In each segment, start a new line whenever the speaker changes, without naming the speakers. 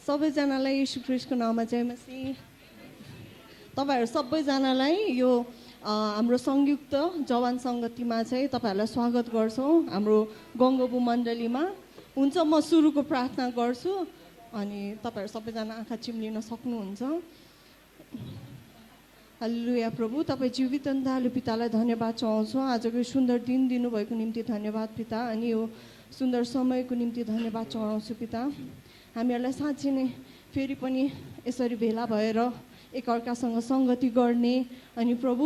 सबैजनालाई यीशु ख्रीष्टको नाममा जय मसीह। तपाईहरु सबैजनालाई यो हाम्रो संयुक्त जवान संगतिमा चाहिँ तपाईहरुलाई स्वागत गर्छौं हाम्रो गङ्गोबु मण्डलीमा। हुन्छ, म सुरुको प्रार्थना गर्छु अनि तपाईहरु सबैजना आँखा चिम्लिन सक्नुहुन्छ। हालेलुया। प्रभु, तपाई जीवित दयालु पितालाई धन्यवाद चाहन्छु। आजको सुन्दर दिन दिनुभएको निम्ति धन्यवाद पिता, अनि यो सुन्दर समयको निम्ति धन्यवाद चढाउँछु पिता। हामीहरूलाई साँच्चै नै फेरि पनि यसरी भेला भएर एकअर्कासँग संगति गर्ने अनि प्रभु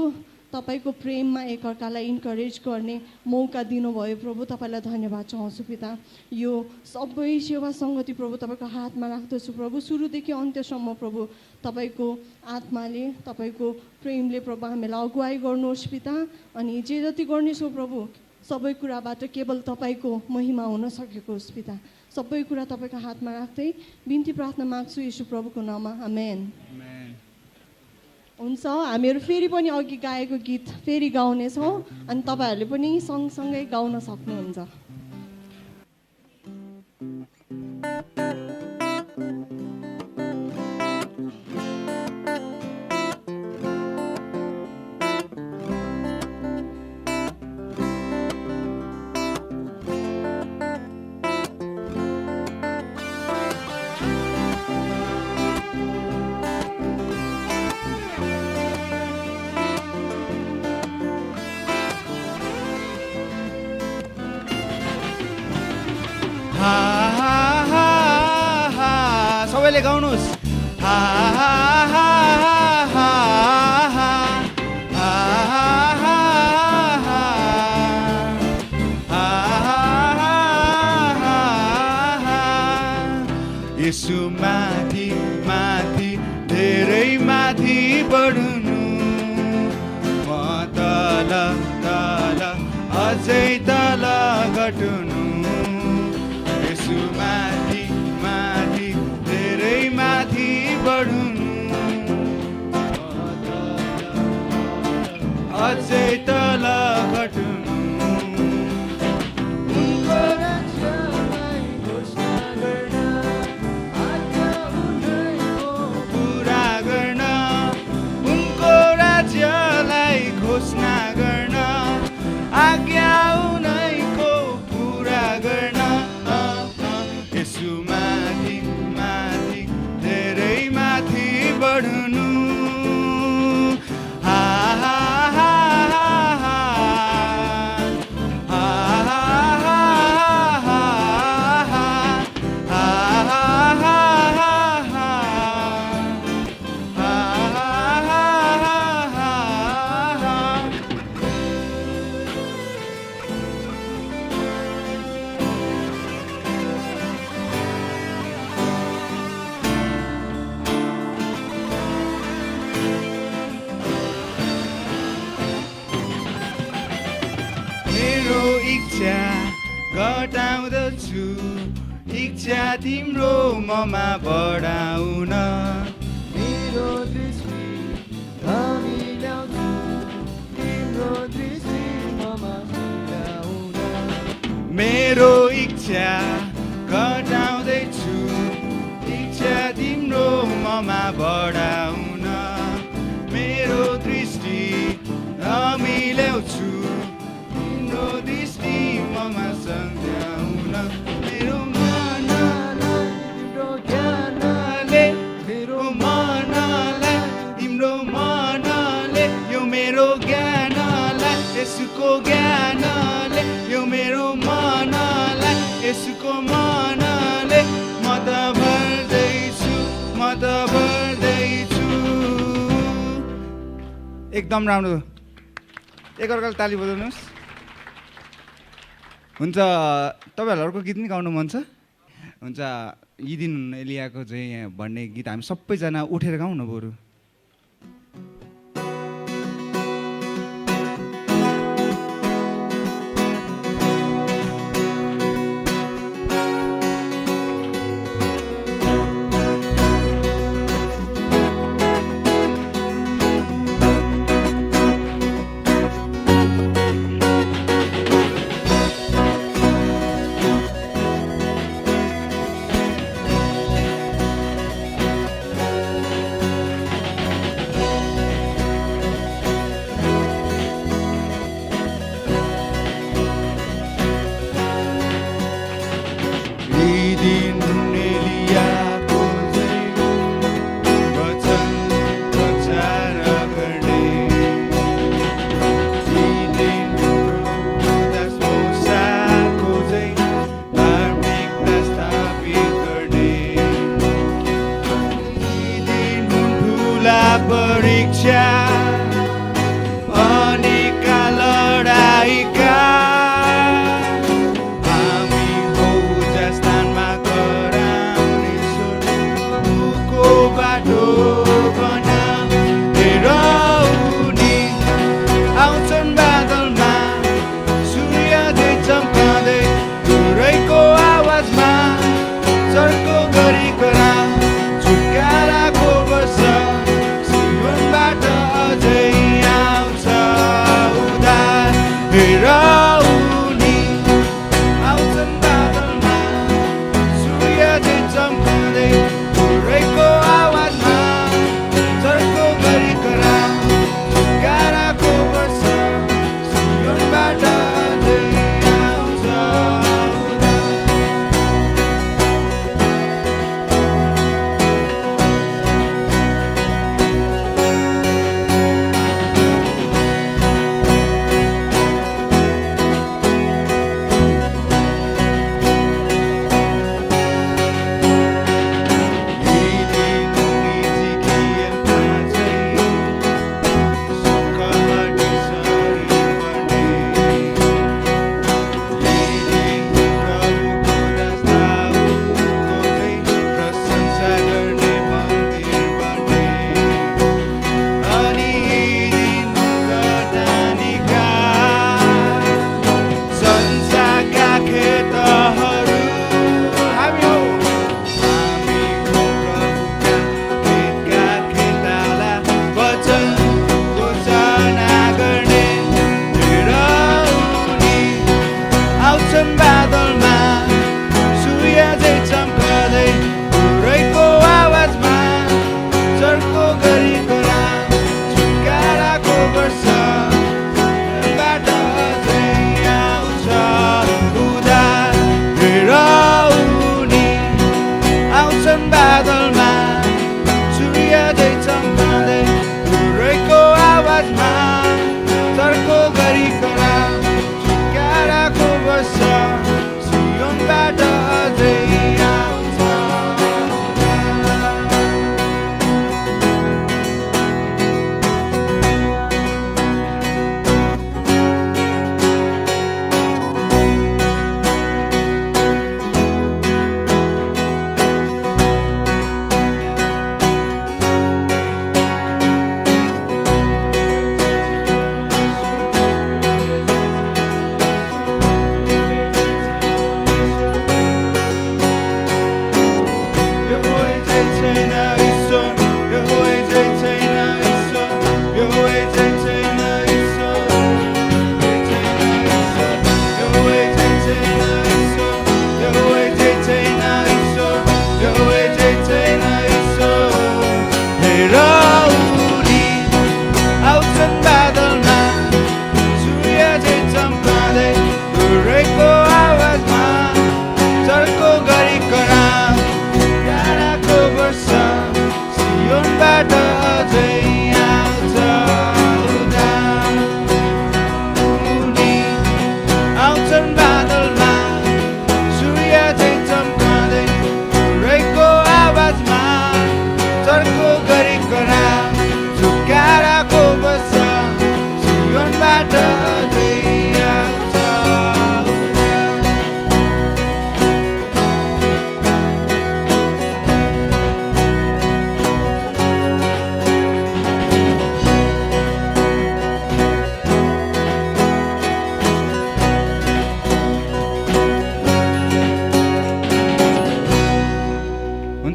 तपाईको प्रेममा एकअर्कालाई इन्करेज गर्ने मौका दिनुभयो। प्रभु, तपाईलाई धन्यवाद चाहन्छु पिता। यो सबै सेवा संगति प्रभु तपाईको हातमा राख्दछु प्रभु। सुरुदेखि अन्त्यसम्म प्रभु तपाईको आत्माले तपाईको प्रेमले प्रभु हामीलाई अगुवाई गर्नुहोस् पिता। अनि जे जति गर्नेछौ प्रभु सबै कुराबाट केवल तपाईको महिमा हुन सकेको होस् पिता। सबै कुरा तपाईको हातमा राख्दै बिन्ती प्रार्थना माग्छु यीशु प्रभुको नाममा, आमेन। हुन्छ, हामीहरू फेरि पनि अघि गाएको गीत फेरि गाउनेछौँ अनि तपाईहरूले पनि सँगसँगै गाउन सक्नुहुन्छ।
सबैले गाउनुस्। यसु माथि माथि धेरै माथि बढ्नु, म तल तल अझै तल घट्नु। यसु माथि माथि धेरै माथि बढ्नु, अझै तल घट्नु। घोषणा गर्न आज्ञा उनैको पुरा गर्न। यसु माथि माथि धेरै माथि बढ्नु। घटाउँदछु इच्छा तिम्रो ममा बढाउन।
मेरो दृष्टि हामी ल्याउँछु तिम्रो दृष्टि ममा ल्याउन।
मेरो इच्छा घटाउँदैछु इच्छा तिम्रो ममा बढाउन। मेरो दृष्टि हामी ल्याउँछु तिम्रो दृष्टि ममा सम्झाउन। मेरो मनलाई तिम्रो ज्ञानले, मेरो मनलाई तिम्रो मनले, यो मेरो ज्ञानलाई यसुको ज्ञानले, यो मेरो मनलाई यसुको मनले। म त भर्दैछु, म त भर्दैछु। एकदम राम्रो। एकअर्काले ताली बजाउनुहोस्। हुन्छ, तपाईँहरूलाई अर्को गीत पनि गाउनु मन छ? हुन्छ, यी दिन एलियाको चाहिँ भन्ने गीत हामी सबैजना उठेर गाउँ न बरु।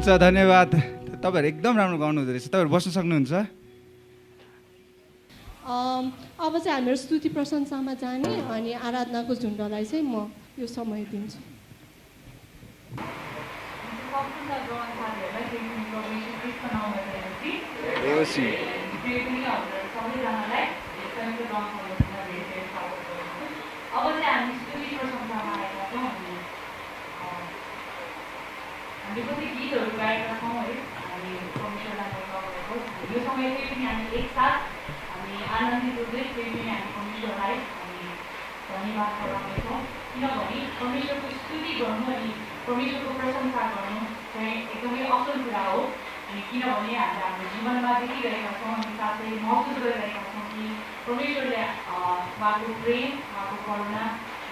हुन्छ धन्यवाद तपाईँहरू एकदम राम्रो गाउनु हुँदो रहेछ तपाईँहरू बस्न सक्नुहुन्छ
अब चाहिँ हामीहरू स्तुति प्रशंसामा जाने अनि आराधनाको झुन्डलाई चाहिँ म यो समय दिन्छु
अब चाहिँ हामी स्तुति प्रशंसामा आएका छौँ हामी कति गीतहरू गाएका छौँ है हामी परमेश्वरलाई गाउनेछौँ यो समय चाहिँ पनि हामी एकसाथ हामी आनन्दित हुँदै फेरि पनि हामी परमेश्वरलाई हामी धन्यवाद गराउनेछौँ किनभने परमेश्वरको स्तुति गर्नु अनि परमेश्वरको प्रशंसा गर्नु चाहिँ एकदमै असल कुरा हो अनि किनभने हामीले हाम्रो जीवनमा देखिरहेका छौँ अनि साथै महसुस गरिरहेका छौँ कि परमेश्वरले उहाँको प्रेम उहाँको करुणा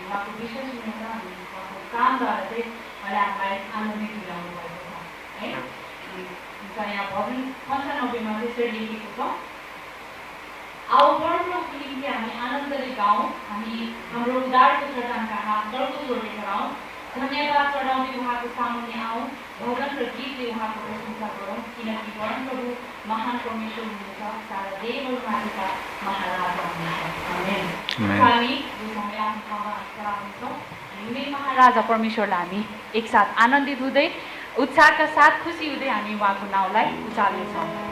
उहाँको विश्वसनीयता अनि उहाँको कामद्वारा चाहिँ उहाँले हामीलाई आनन्दित दिलाउनु भएको छ है यहाँ भजन 95 मा त्यसरी लेखेको छ आओ परमप्रभुको निम्ति हामी आनन्दले गाउँ हामी हाम्रो उद्धारको चट्टानका हात तर्को जोडेर गराउँ धन्यवाद चढाउने उहाँको सामुन्ने आउँ भजन र गीतले उहाँको प्रशंसा गरौँ किनकि परमप्रभु महान परमेश्वर हुनुहुन्छ सारा देवहरूमाथिका महाराजा हुनुहुन्छ हामी यो समय आफ्नो ठाउँमा चलाउनेछौँ अनि महाराजा परमेश्वरलाई हामी एकसाथ आनन्दित हुँदै उत्साहका साथ खुसी हुँदै हामी उहाँको नाउँलाई उचाल्नेछौँ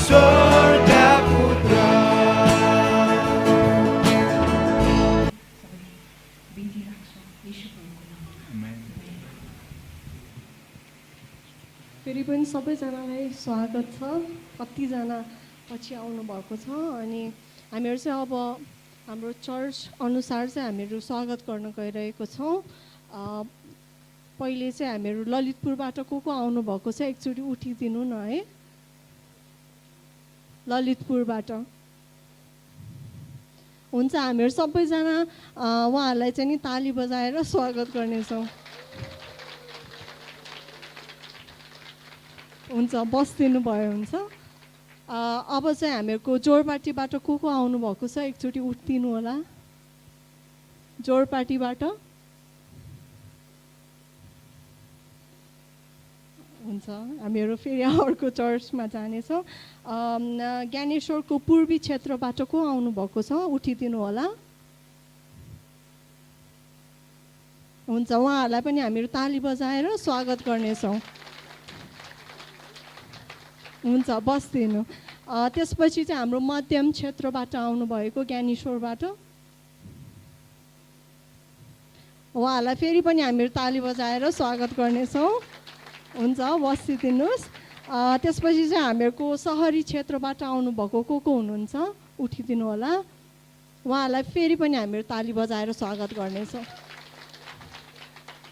ईश्वर का पुत्र
सबैजनालाई स्वागत छ। कतिजना पछि आउनुभएको छ अनि हामीहरू चाहिँ अब हाम्रो चर्च अनुसार चाहिँ हामीहरू स्वागत गर्न गइरहेको छौँ। पहिले चाहिँ हामीहरू ललितपुरबाट को आउनुभएको छ एकचोटि उठिदिनु न है। ललितपुरबाट हुन्छ, हामीहरू सबैजना उहाँहरूलाई चाहिँ नि ताली बजाएर स्वागत गर्नेछौँ। हुन्छ, बसिदिनु भयो हुन्छ। अब चाहिँ हामीहरूको जोरपाटीबाट को आउनुभएको छ एकचोटि उठिदिनु होला। जोरपाटीबाट हुन्छ, हामीहरू फेरि अर्को चर्चमा जानेछौँ। ज्ञानेश्वरको पूर्वी क्षेत्रबाट को आउनुभएको छ उठिदिनु होला। हुन्छ, उहाँहरूलाई पनि हामीहरू ताली बजाएर स्वागत गर्नेछौँ। हुन्छ, बस्दिनु। त्यसपछि चाहिँ हाम्रो मध्यम क्षेत्रबाट आउनुभएको ज्ञानेश्वरबाट उहाँहरूलाई फेरि पनि हामीहरू ताली बजाएर स्वागत गर्नेछौँ। हुन्छ, बसिदिनुहोस्। त्यसपछि चाहिँ हामीहरूको सहरी क्षेत्रबाट आउनुभएको को हुनुहुन्छ उठिदिनु होला। उहाँहरूलाई फेरि पनि हामीहरू ताली बजाएर स्वागत गर्नेछौँ।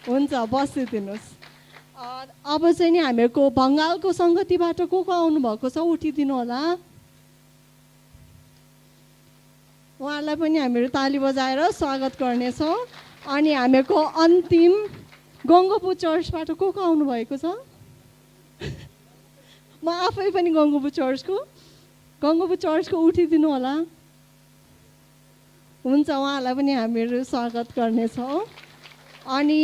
हुन्छ, बसिदिनुहोस्। अब चाहिँ नि हामीहरूको बङ्गालको सङ्गतिबाट को आउनुभएको छ उठिदिनु होला। उहाँहरूलाई पनि हामीहरू ताली बजाएर स्वागत गर्नेछौँ। अनि हामीहरूको अन्तिम गङ्गोपु चर्चबाट को आउनुभएको छ? म आफै पनि गङ्गोपु चर्चको उठिदिनु होला। हुन्छ, उहाँहरूलाई पनि हामीहरू स्वागत गर्नेछौँ। अनि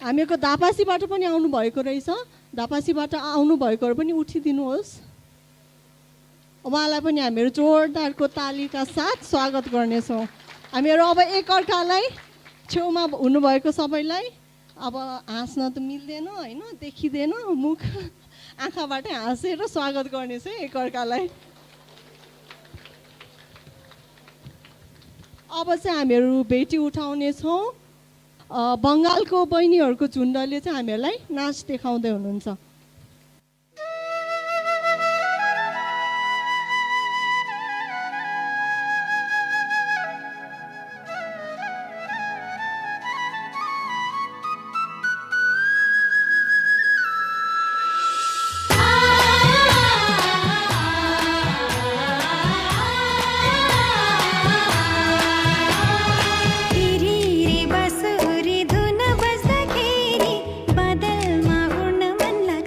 हामीहरूको धापासीबाट पनि आउनुभएको रहेछ। धापासीबाट आउनुभएकोहरू पनि उठिदिनुहोस्। उहाँलाई पनि हामीहरू जोरदारको तालीका साथ स्वागत गर्नेछौँ। हामीहरू अब एकअर्कालाई छेउमा हुनुभएको सबैलाई अब हाँस्न त मिल्दैन होइन, देखिँदैन, मुख आँखाबाटै हाँसेर स्वागत गर्नेछ एकअर्कालाई। अब चाहिँ हामीहरू भेटी उठाउनेछौँ। बङ्गालको बहिनीहरूको झुन्डले चाहिँ हामीहरूलाई नाच देखाउँदै हुनुहुन्छ।
बदलमा उड्न मन लाग्छ।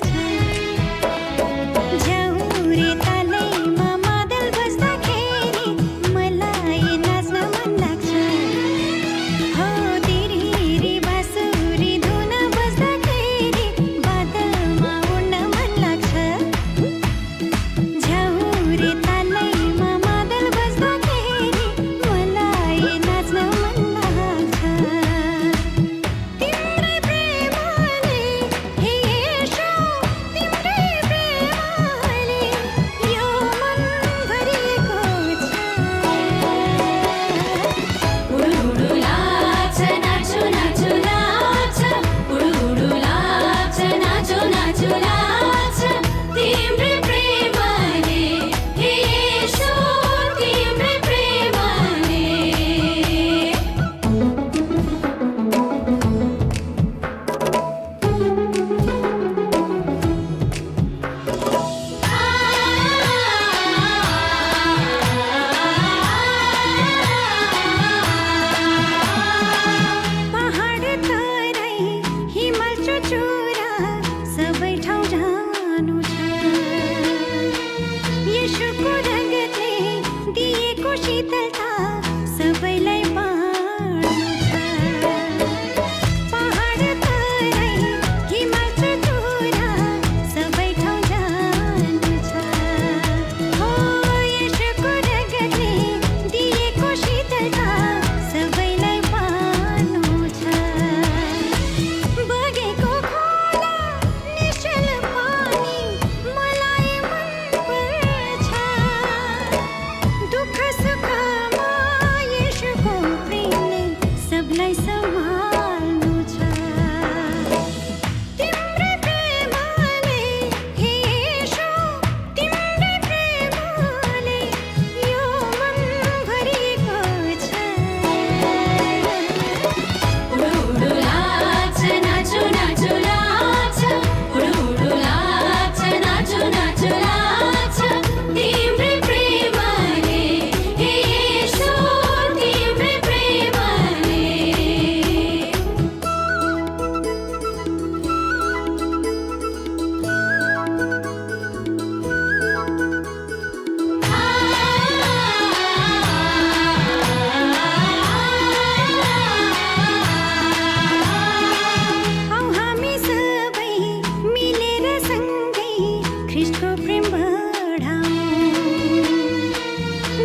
ख्रीष्टको प्रेम बढाऊ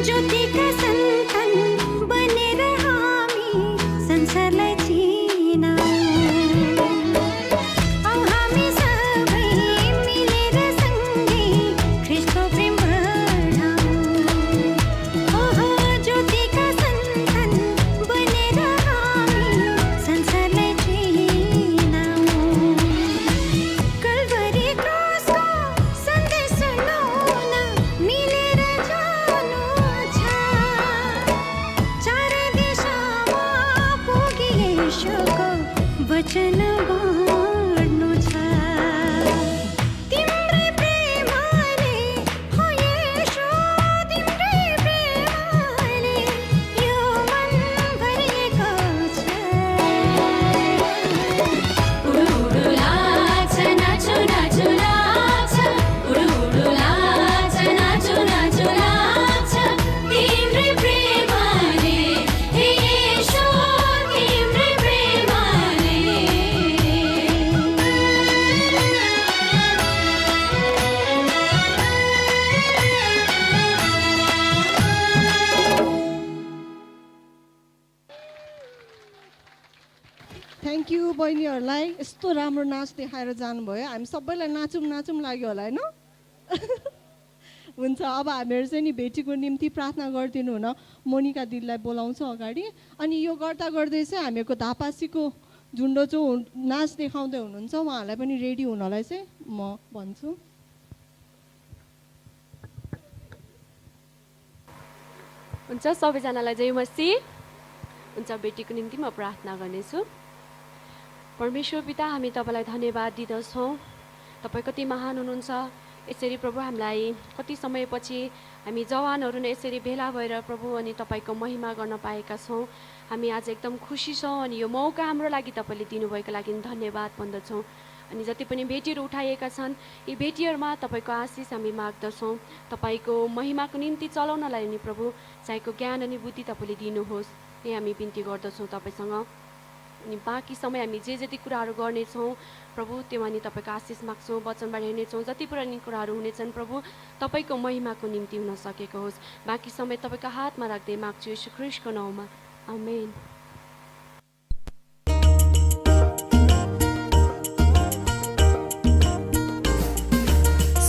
ज्योतिका सन्तान बनेर हामी संसारलाई चिनाऊ औ हामी सबै मिलेर सँगै ख्रीष्टको प्रेम बढाऊ ओहो ज्योतिका सन्तान बनेर हामी संसारलाई चिनाऊ कल्वरी क्रुसको सन्देश सुनाउन मिलेर जानु छ चारै दिशामा पुगी येशूको वचन बाँड्नु छ तिम्रै प्रेमले हो येशू तिम्रै प्रेमले यो मन भरिएको छ उडु उडु लाग्छ नाचु नाचु लाग्छ उडु उडु लाग्छ नाचु नाचु लाग्छ तिम्रै प्रेमले हे येशू तिम्रै प्रेमले
थ्याङ्क यू बहिनीहरूलाई यस्तो राम्रो नाच देखाएर जानुभयो हामी सबैलाई नाचौँ नाचौँ लाग्यो होला होइन हुन्छ अब हामीहरू चाहिँ नि भेटीको निम्ति प्रार्थना गरिदिनु हुन मोनिका दिदीलाई बोलाउँछौँ अगाडि अनि यो गर्दा गर्दै चाहिँ हामीहरूको धापासीको झुन्डो जो नाच देखाउँदै हुनुहुन्छ उहाँहरूलाई पनि रेडी हुनलाई चाहिँ म भन्छु
हुन्छ सबैजनालाई जय मसीह हुन्छ बेटीको निम्ति म प्रार्थना गर्नेछु परमेश्वर पिता हामी तपाईँलाई धन्यवाद दिँदछौँ तपाईँ कति महान हुनुहुन्छ यसरी प्रभु हामीलाई कति समयपछि हामी जवानहरू नै यसरी भेला भएर प्रभु अनि तपाईँको महिमा गर्न पाएका छौँ हामी आज एकदम खुसी छौँ अनि यो मौका हाम्रो लागि तपाईँले दिनुभएको लागि धन्यवाद भन्दछौँ अनि जति पनि भेटीहरू उठाइएका छन् यी भेटीहरूमा तपाईँको आशिष हामी माग्दछौँ तपाईँको महिमाको निम्ति चलाउनलाई नि प्रभु चाहिएको ज्ञान अनि बुद्धि तपाईँले दिनुहोस् यही हामी बिन्ती गर्दछौँ तपाईँसँग अनि बाँकी समय हामी जे जति कुराहरू गर्नेछौँ प्रभु त्योमा नि तपाईँको आशिष माग्छौँ वचनबाट हेर्नेछौँ जति पुरानी कुराहरू हुनेछन् प्रभु तपाईँको महिमाको निम्ति हुन सकेको होस् बाँकी समय तपाईँको हातमा राख्दै माग्छु यीशु ख्रीष्टको नाउँमा आमेन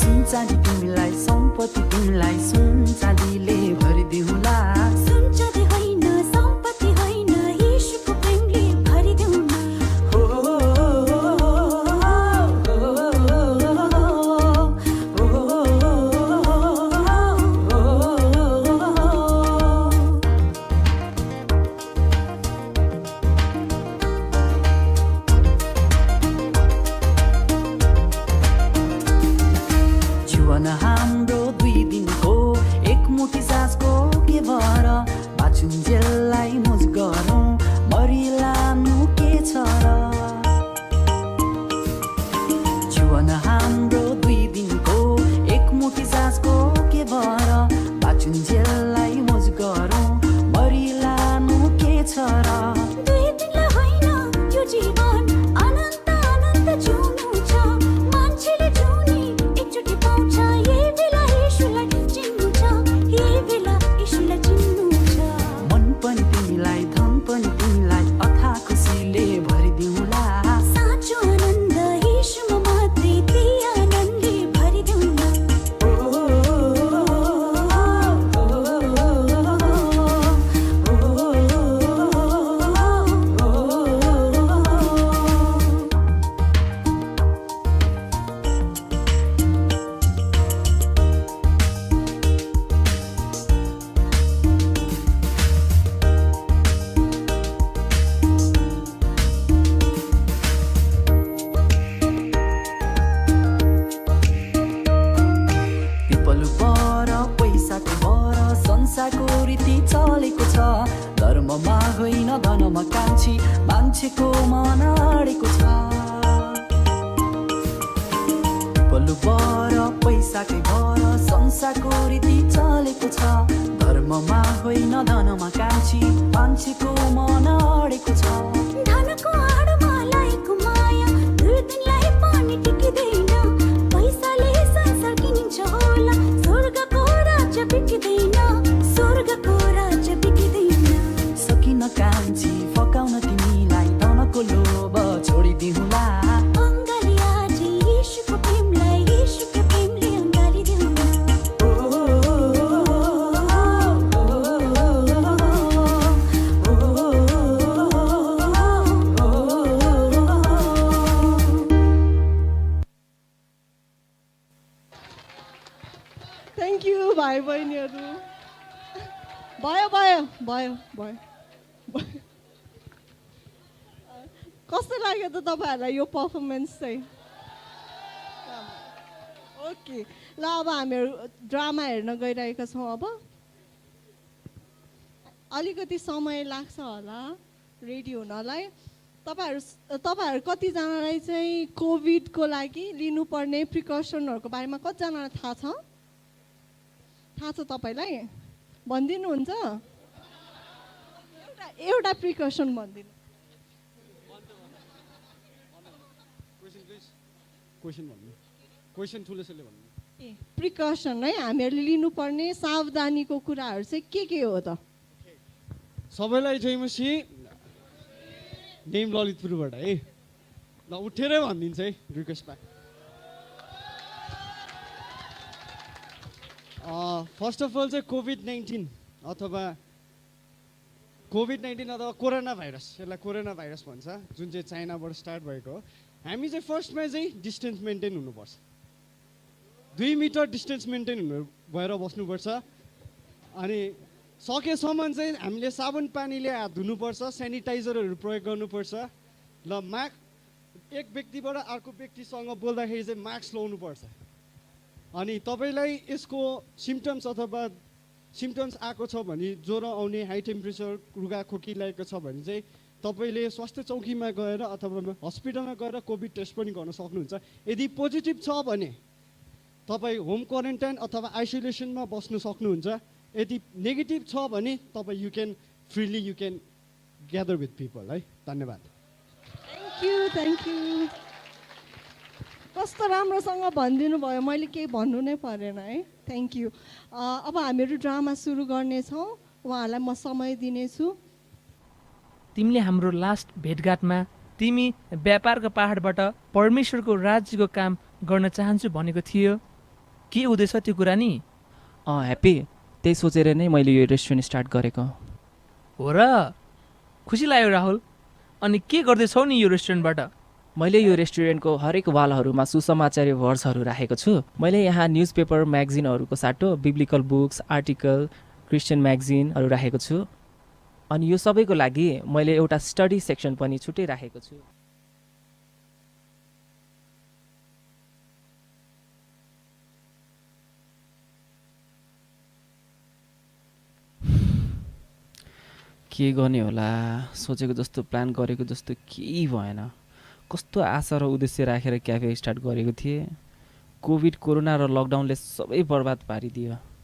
सुनचाँदी तिमीलाई सम्पत्ति तिमीलाई सुनचाँदीले भरिदिउँला
सुनचाँदी होइन सम्पत्ति होइन येशूको प्रेमले भरिदेऊला
जीवन हाम्रो 2 दिनको एक मुठी सासको के भर बाँचुन्जेललाई मोज गरौँ मरिलानु के छ र जीवन हाम्रो 2 दिनको एक मुठी सासको के भर बाँचुन्जेललाई मोज गरौँ मरिलानु के छ र
2 दिनलाई होइन यो जीवन अनन्त अनन्त जिउनु छ मान्छेले जिउने एकचोटि पाउँछ यही बेला येशूलाई चिन्नु छ यही बेला येशूलाई चिन्नु छ
मन पनि तिमीलाई धन पनि तिमीलाई अथाह खुसीले भरिदिउँला
साँचो आनन्द येशूमा मात्रै त्यही आनन्दले भरिदेऊला
पिपलु पर पैसाको भर संसारको रीति चलेको छ धर्ममा होइन धनमा कान्छी मान्छेको मन अडेको छ पिपलु पर पैसाकै भर संसारको रीति चलेको छ धर्ममा होइन धनमा कान्छी मान्छेको मन अडेको छ
धनको आडमा लागेको माया 2 दिनलाई पनि टिकिँदैन पैसाले संसार
थ्याङ्क यू भाइ बहिनीहरू। भयो भयो भयो भयो भयो। कस्तो लाग्यो त तपाईँहरूलाई यो पर्फर्मेन्स चाहिँ? ओके ल अब हामीहरू ड्रामा हेर्न गइरहेका छौँ। अब अलिकति समय लाग्छ होला रेडी हुनलाई। तपाईँहरू कतिजनालाई चाहिँ कोभिडको लागि लिनुपर्ने प्रिकसनहरूको बारेमा कतिजनालाई थाहा छ? थाहा छ तपाईँलाई? भनिदिनुहुन्छ एउटा प्रिकसन भनिदिनु। ए प्रिकसन है, हामीहरूले लिनुपर्ने सावधानीको कुराहरू चाहिँ के हो त?
सबैलाई जय मसी। नेम ललितपुरबाट है। ल उठेरै भनिदिन्छ है रिक्वेस्टमा। फर्स्ट अफ अल चाहिँ कोभिड-19 अथवा कोरोना भाइरस, यसलाई कोरोना भाइरस भन्छ, जुन चाहिँ चाइनाबाट स्टार्ट भएको हो। हामी चाहिँ फर्स्टमा चाहिँ डिस्टेन्स मेन्टेन हुनुपर्छ। 2 मिटर डिस्टेन्स मेन्टेन भएर बस्नुपर्छ। अनि सकेसम्म चाहिँ हामीले साबुन पानीले हात धुनुपर्छ, सेनिटाइजरहरू प्रयोग गर्नुपर्छ। ल एक व्यक्तिबाट अर्को व्यक्तिसँग बोल्दाखेरि चाहिँ मास्क लाउनुपर्छ। अनि तपाईँलाई यसको सिम्टम्स अथवा सिम्टम्स आएको छ भने, ज्वरो आउने, हाई टेम्परेचर, रुगा खोकी लागेको छ भने चाहिँ तपाईँले स्वास्थ्य चौकीमा गएर अथवा हस्पिटलमा गएर कोभिड टेस्ट पनि गर्न सक्नुहुन्छ। यदि पोजिटिभ छ भने तपाईँ होम क्वारेन्टाइन अथवा आइसोलेसनमा बस्नु सक्नुहुन्छ। यदि नेगेटिभ छ भने तपाईँ you can gather with people है। धन्यवाद।
Thank you. कस्तो राम्रोसँग भनिदिनु भयो, मैले केही भन्नु नै परेन है। Thank you. अब हामीहरू ड्रामा सुरु गर्नेछौँ। उहाँहरूलाई म समय दिनेछु।
तिमीले हाम्रो लास्ट भेटघाटमा तिमी व्यापारको पहाडबाट परमेश्वरको राज्यको काम गर्न चाहन्छु भनेको थियो। के हुँदैछ त्यो कुरा नि?
ह्याप्पी, त्यही सोचेर नै मैले यो रेस्टुरेन्ट स्टार्ट गरेको
हो र? खुसी लाग्यो राहुल। अनि के गर्दैछौ नि यो रेस्टुरेन्टबाट?
मैले यो रेस्टुरेन्टको हरेक वालहरूमा सुसमाचार वर्ड्सहरू राखेको छु। मैले यहाँ न्युज पेपर म्यागजिनहरूको साटो बिब्लिकल बुक्स, आर्टिकल, क्रिस्चियन म्यागजिनहरू राखेको छु। अनि यो सबैको लागि मैले एउटा स्टडी सेक्सन पनि छुट्टै राखेको छु। के गर्ने होला, सोचेको जस्तो प्लान गरेको जस्तो केही भएन। कस्तो आशा र उद्देश्य राखेर क्याफे स्टार्ट गरेको थिएँ। कोभिड, कोरोना र लकडाउनले सबै बर्बाद पारिदियो।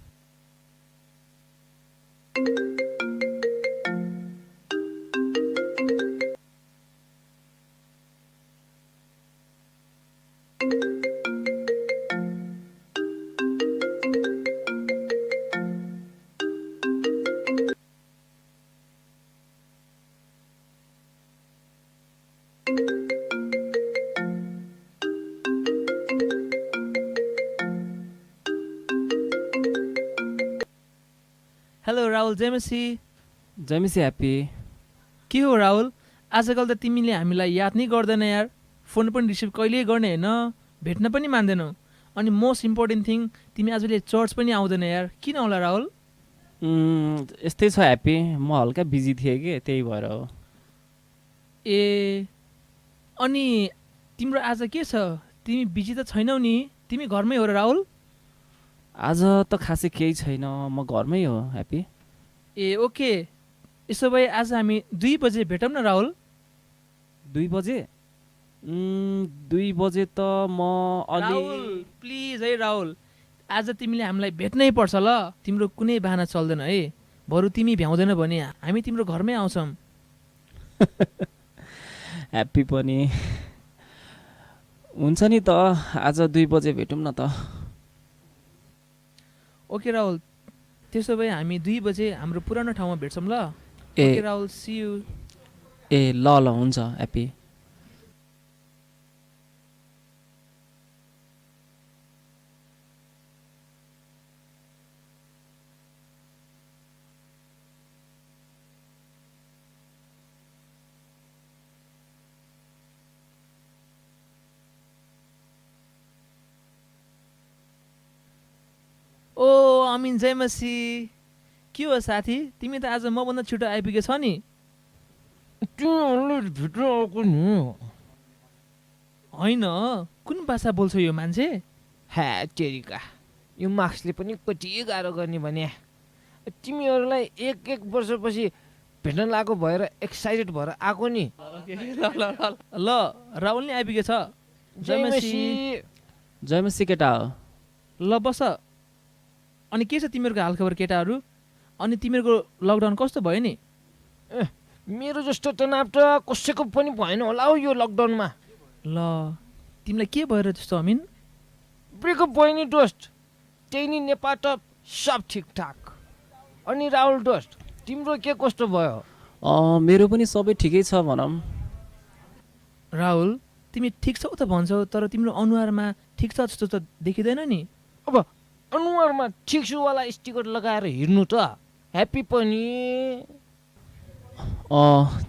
हेलो राहुल, जेमेसी।
जेमेसी ह्याप्पी।
के हो राहुल, आजकल त तिमीले हामीलाई याद नै गर्दैन यार। फोन पनि रिसिभ कहिल्यै गर्ने होइन, भेट्न पनि मान्दैनौ। अनि मोस्ट इम्पोर्टेन्ट थिङ, तिमी आजले चर्च पनि आउँदैन यार। किन होला राहुल?
यस्तै छ ह्याप्पी, म हल्का बिजी थिएँ कि त्यही भएर हो।
ए अनि तिम्रो आज के छ? तिमी बिजी त छैनौ नि? तिमी घरमै हो र राहुल?
आज त खासै केही छैन, म घरमै हो ह्याप्पी।
ए ओके, यसो भए आज हामी 2 बजे भेटौँ न राहुल।
2 बजे? 2 बजे त म
राहुल प्लिज है राहुल, आज तिमीले हामीलाई भेट्नै पर्छ ल। तिम्रो कुनै बहाना चल्दैन है। बरु तिमी भ्याउँदैन भने हामी तिम्रो घरमै आउँछौँ।
ह्याप्पी पनि हुन्छ नि त, आज 2 बजे भेटौँ न त।
ओके राहुल, त्यसो भए हामी 2 बजे हाम्रो पुरानो ठाउँमा भेट्छौँ ल।
ए
ओके राहुल, सी यू।
ए ल ल हुन्छ ह्याप्पी।
ओ अमिन जय मसी के हो साथी तिमी त आज मभन्दा छिटो आइपुगेछ नि
तिमीहरूले भित्र आएको नि
होइन कुन भाषा बोल्छ यो मान्छे
ह्या टेरिका यो मार्क्सले पनि कति गाह्रो गर्ने भने तिमीहरूलाई एक वर्षपछि भेट्न लागेको भएर एक्साइटेड भएर आएको नि
ल राहुल नि आइपुगेछ
जय मसी
जयमसी केटा हो
ल बस अनि के छ तिमीहरूको हालखबर केटाहरू अनि तिमीहरूको लकडाउन कस्तो भयो नि
मेरो जस्तो तनाव त कसैको पनि भएन होला हौ यो लकडाउनमा
ल तिमीलाई के भएर त्यस्तो अमिन
ब्रेकअप भयो नि दोस्त त्यही नि नेपाल त सब ठिकठाक अनि राहुल दोस्त तिम्रो के कस्तो भयो
मेरो पनि सबै ठिकै छ भनौँ
राहुल तिमी ठिक छौ त भन्छौ तर तिम्रो अनुहारमा ठिक छ जस्तो त देखिँदैन नि
अब अनुहारमा ठिक छु वाला स्टिकर लगाएर हिँड्नु त ह्याप्पी पनि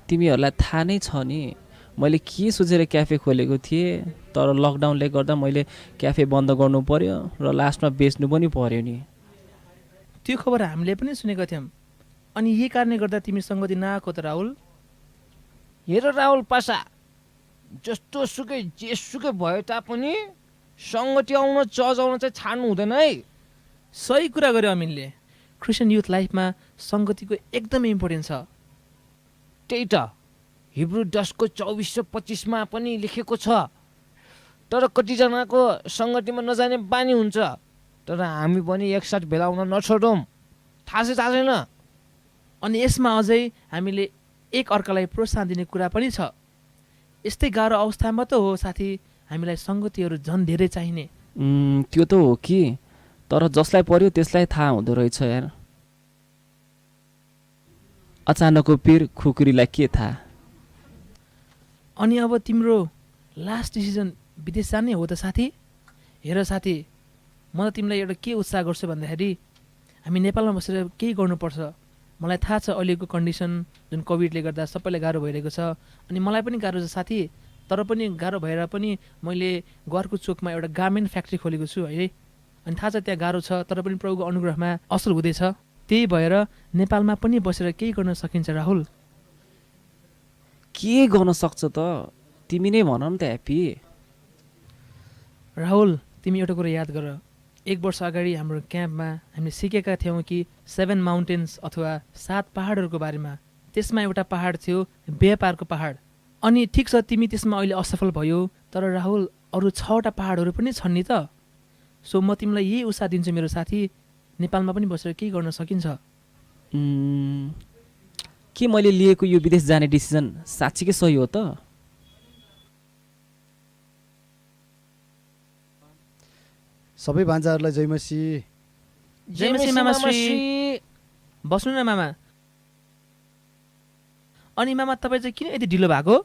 तिमीहरूलाई थाहा नै छ नि मैले के सोचेर क्याफे खोलेको थिएँ तर लकडाउनले गर्दा मैले क्याफे बन्द गर्नु पर्यो र लास्टमा बेच्नु पनि पर्यो नि
त्यो खबर हामीले पनि सुनेका थियौँ अनि यही कारणले गर्दा तिमी सङ्गति नआएको त राहुल
हेर राहुल पासा जस्तो सुकै जेसुकै भए तापनि सङ्गति आउन चर्च आउन चाहिँ छाड्नु हुँदैन है
सही कुरा गर्यो अमिनले क्रिस्चियन युथ लाइफमा सङ्गतिको एकदमै इम्पोर्टेन्ट छ
त्यही त हिब्रू 10को 24-25 पनि लेखेको छ तर कतिजनाको सङ्गतिमा नजाने बानी हुन्छ तर हामी पनि एकसाथ भेला हुन नछोडौँ थाहा छैन
अनि यसमा अझै हामीले एक अर्कालाई प्रोत्साहन दिने कुरा पनि छ यस्तै गाह्रो अवस्थामा त हो साथी हामीलाई सङ्गतिहरू झन् धेरै चाहिने
त्यो त हो कि तर जसलाई पर्यो त्यसलाई थाहा हुँदो रहेछ यार अचानकको पिर खुकुरीलाई के थाहा
अनि अब तिम्रो लास्ट डिसिजन विदेश जाने हो त साथी हेर साथी म त तिमीलाई एउटा के उत्साह गर्छु भन्दाखेरि हामी नेपालमा बसेर केही गर्नुपर्छ मलाई थाहा छ अहिलेको कन्डिसन जुन कोभिडले गर्दा सबैलाई गाह्रो भइरहेको छ अनि मलाई पनि गाह्रो छ साथी तर पनि गाह्रो भएर पनि मैले घरको चोकमा एउटा गार्मेन्ट फ्याक्ट्री खोलेको छु है अनि थाहा छ त्यहाँ गाह्रो छ तर पनि प्रभुको अनुग्रहमा असल हुँदैछ त्यही भएर नेपालमा पनि बसेर केही गर्न सकिन्छ राहुल
के गर्न सक्छ त तिमी नै भन न त ह्याप्पी
राहुल तिमी एउटा कुरा याद गर 1 वर्ष अगाडि हाम्रो क्याम्पमा हामीले सिकेका थियौँ कि 7 माउन्टेन्स अथवा 7 पहाडहरूको बारेमा त्यसमा एउटा पहाड थियो व्यापारको पहाड अनि ठिक छ तिमी त्यसमा अहिले असफल भयो तर राहुल अरू 6वटा पहाडहरू पनि छन् नि त सो म तिमीलाई यही उत्साह दिन्छु मेरो साथी नेपालमा पनि बसेर केही गर्न सकिन्छ
के मैले लिएको यो विदेश जाने डिसिजन साँच्चीकै सही हो त
सबै भान्जाहरूलाई जयमसी
जयमसी मामा श्री बस्नु न मामा अनि मामा तपाईँ चाहिँ किन यति ढिलो भएको